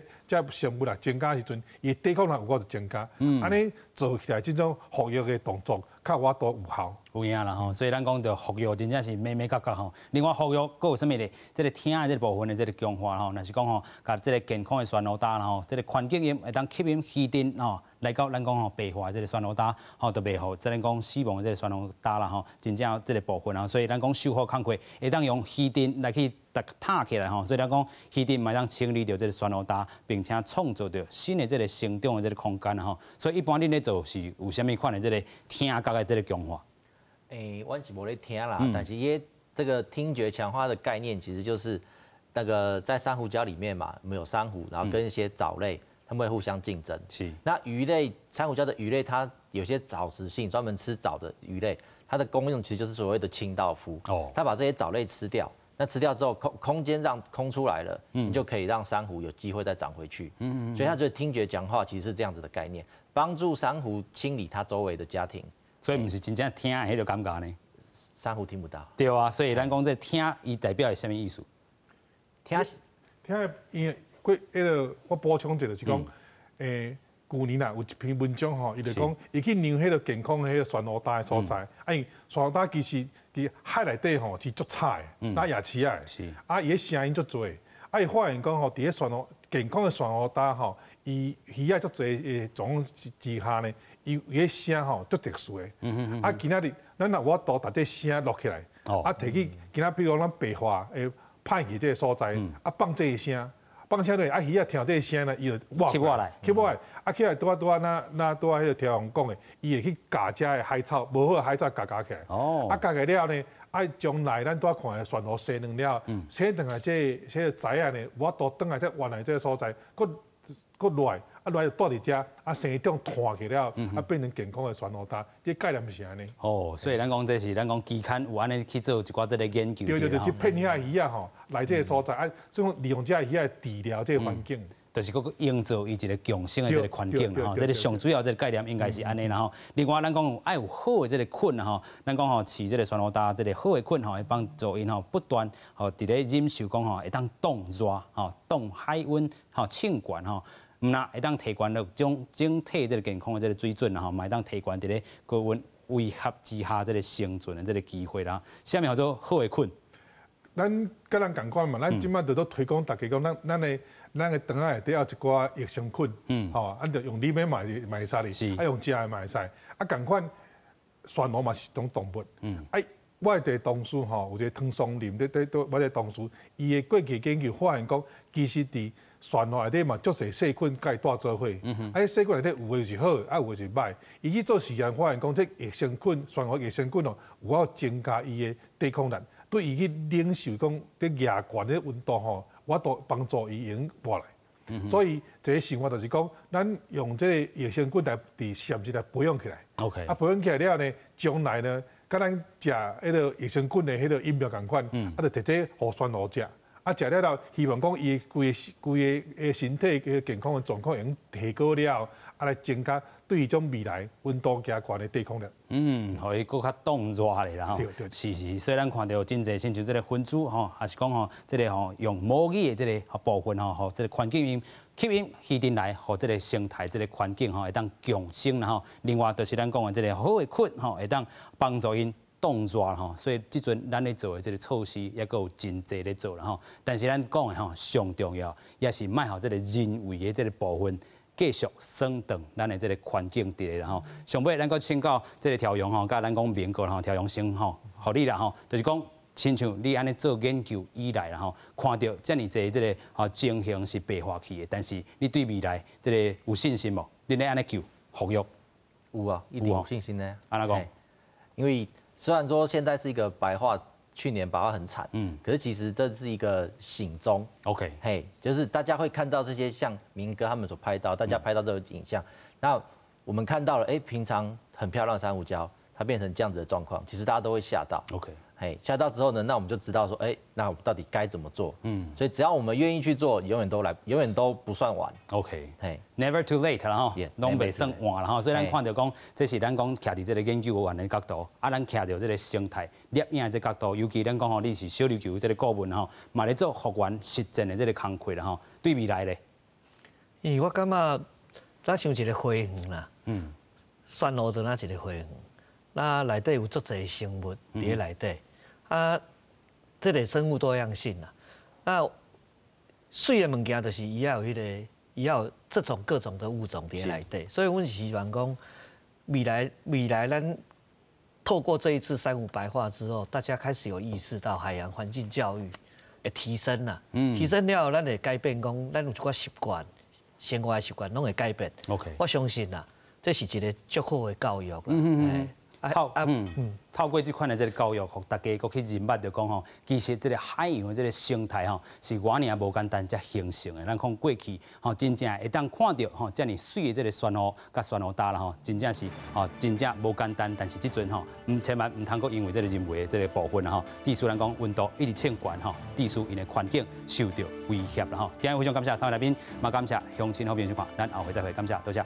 生物啦，增加时阵，伊抵抗力我就增加。安尼做起来，这种服药的动作，较我都有效。有影啦吼，所以咱讲到服药真正是美美角角吼。另外服药佫有啥物咧？这个听的这个部分的这个强化吼，若是讲吼，甲这个健康的酸路搭啦吼，这个环境音会当吸引稀丁吼，来到咱讲吼白化这个酸路搭吼，都袂好。咱讲死亡的这个酸路搭啦吼，真正这个部分啊，所以咱讲修复康亏会当用稀丁来去踏起来吼，所以咱讲稀丁嘛当清理掉这个酸路搭，并且创造着新的这个生长的这个空间啊吼。所以一般恁咧做是有啥物款的这个听觉的这个强化？我是无咧听啦，但是这个听觉强化的概念，其实就是那个在珊瑚礁里面嘛，我们有珊瑚，然后跟一些藻类，它们会互相竞争。是。那鱼类，珊瑚礁的鱼类，它有些藻食性，专门吃藻的鱼类，它的功用其实就是所谓的清道夫。哦。它把这些藻类吃掉，那吃掉之后，空间让空出来了，你就可以让珊瑚有机会再长回去。所以它这个听觉强化其实是这样子的概念，帮助珊瑚清理它周围的家庭。所以不是真正听迄个感觉呢，珊瑚听不到。对啊，所以咱讲这听，伊代表是啥物意思？听，因为迄个我补充一下，就是讲，去年啊有一篇文章吼，伊就讲，伊去量迄个健康的迄个酸路搭的所在，酸路搭其实伫海内底吼是足差的，那夜市啊，伊个声音足侪，伊发现讲吼，伫个酸路健康的酸路搭吼，伊鱼啊足侪诶种之下呢。伊个声吼足特殊的，今仔日咱若我都把这声录起来，摕去今仔比如咱白化诶派去这个所在，放这个声，放声落，鱼啊听这个声呢，伊就吸过来，起来拄啊那迄个调用讲的，伊会去夹遮的海草，无好的海草夹起来，夹起来了呢，将来咱拄啊看的船路洗两了，洗转来这个仔啊呢，我都转来这原来这个所在，佫来。来就住伫遮，生长弹起了，变成健康的酸路搭，这概念是安尼。哦，所以咱讲这是咱讲期刊有安尼去做一寡这个研究。对，去骗遐鱼啊吼，来这个所在，即种利用这鱼啊治疗这个环境。就是个营造伊一个强性的这个环境啦吼，这个上主要这个概念应该是安尼啦吼。另外咱讲爱有好的这个菌啦吼，咱讲吼饲这个酸路搭这个好的菌吼，会帮助因吼不断吼伫咧忍受讲吼会当冻热吼、冻海温吼、清管吼。那会当提悬了种整体这个健康的这个水准啦吼，嘛会当提悬伫咧高温威胁之下这个生存的这个机会啦。下面叫做好的菌，咱甲咱共款嘛，咱即摆就都推广大家讲，咱的肠仔内底有一寡益生菌，吼，就用里面嘛会使哩，用食的嘛会使，共款酸路嘛是种动物，我一个同事吼，有一个汤松林，我一个同事，伊的过去研究发现讲，其实伫酸路内底嘛，足侪细菌甲伊带做伙，细菌内底有诶是好，有诶是歹。伊去做实验发现讲，这益生菌、酸路益生菌哦，有法增加伊诶抵抗力，对伊去忍受讲伫夜悬诶温度吼，我都帮助伊用活来。所以这个想法就是讲，咱用这个益生菌来伫实验室来培养起来。OK。培养起来了呢，将来呢，甲咱食迄个益生菌的迄个饮料共款，就直接互酸路食。食了，希望讲伊规个身体嘅健康嘅状况已经提高了，来增加对迄种未来温度加悬嘅抵抗力。互伊更较冻热咧啦吼。是，所以咱看到真侪，亲像这个分子吼，也是讲吼，这个吼用模拟的这个部分吼，吼这个环境因吸引稀丁来，互这个生态这个环境吼会当强升啦吼。另外就是咱讲的这个好的菌吼，会当帮助因。冻热吼，所以即阵咱咧做的这个措施也够有真侪咧做啦吼。但是咱讲的吼上重要，也是卖好这个人为的这个部分，继续升等咱的这个环境伫咧啦吼。上尾咱搁请教这个调用吼，甲咱讲民国吼调用先吼，互你啦吼，就是讲，亲像你安尼做研究以来啦吼，看到遮尔侪这个情形是白化去的，但是你对未来这个有信心无？你咧安尼救服药？有啊，一定有信心呢。安怎讲？因为虽然说现在是一个白化，去年白化很惨，可是其实这是一个醒钟 ，OK， 就是大家会看到这些像明哥他们所拍到，大家拍到这个影像，那我们看到了，平常很漂亮的珊瑚礁，它变成这样子的状况，其实大家都会吓到 ，OK，下到之后呢，那我们就知道说，那我们到底该怎么做？所以只要我们愿意去做，永远都不算晚。OK，Never too late 啦吼，拢袂算晚啦吼。所以咱看到讲，这是咱讲徛伫这个研究员的角度，咱徛到这个生态摄影的这角度，尤其咱讲吼，你是小琉球这个顾问吼，嘛咧做复原实践的这个工作啦吼，对未来咧。因为我感觉咱像一个花园啦，酸路就那一个花园，那内底有足侪生物伫咧内底，这个生物多样性啦。那水的物件就是伊要有伊要有这种各种的物种伫咧内底，所以阮是希望讲未来咱透过这一次珊瑚白化之后，大家开始有意识到海洋环境教育的提升啦，提升了后，咱会改变讲咱有一寡习惯。生活的习惯拢会改变。OK， 我相信啦，这是一个足好的教育。透过这款的这个教育，互大家搁去认捌着讲吼，其实这个海洋的这个生态吼，是偌尔无简单才形成的。咱看过去吼，真正会当看到吼，遮尔水的这个珊瑚甲珊瑚礁啦吼，真正是吼，真正无简单。但是即阵吼，千万唔通搁因为这个人为的这个部分啦吼，致使咱讲温度一直升高吼，致使因的环境受到威胁啦吼。今日非常感谢三位来宾，嘛感谢乡亲好朋友收看，咱后回再会，感谢，多谢。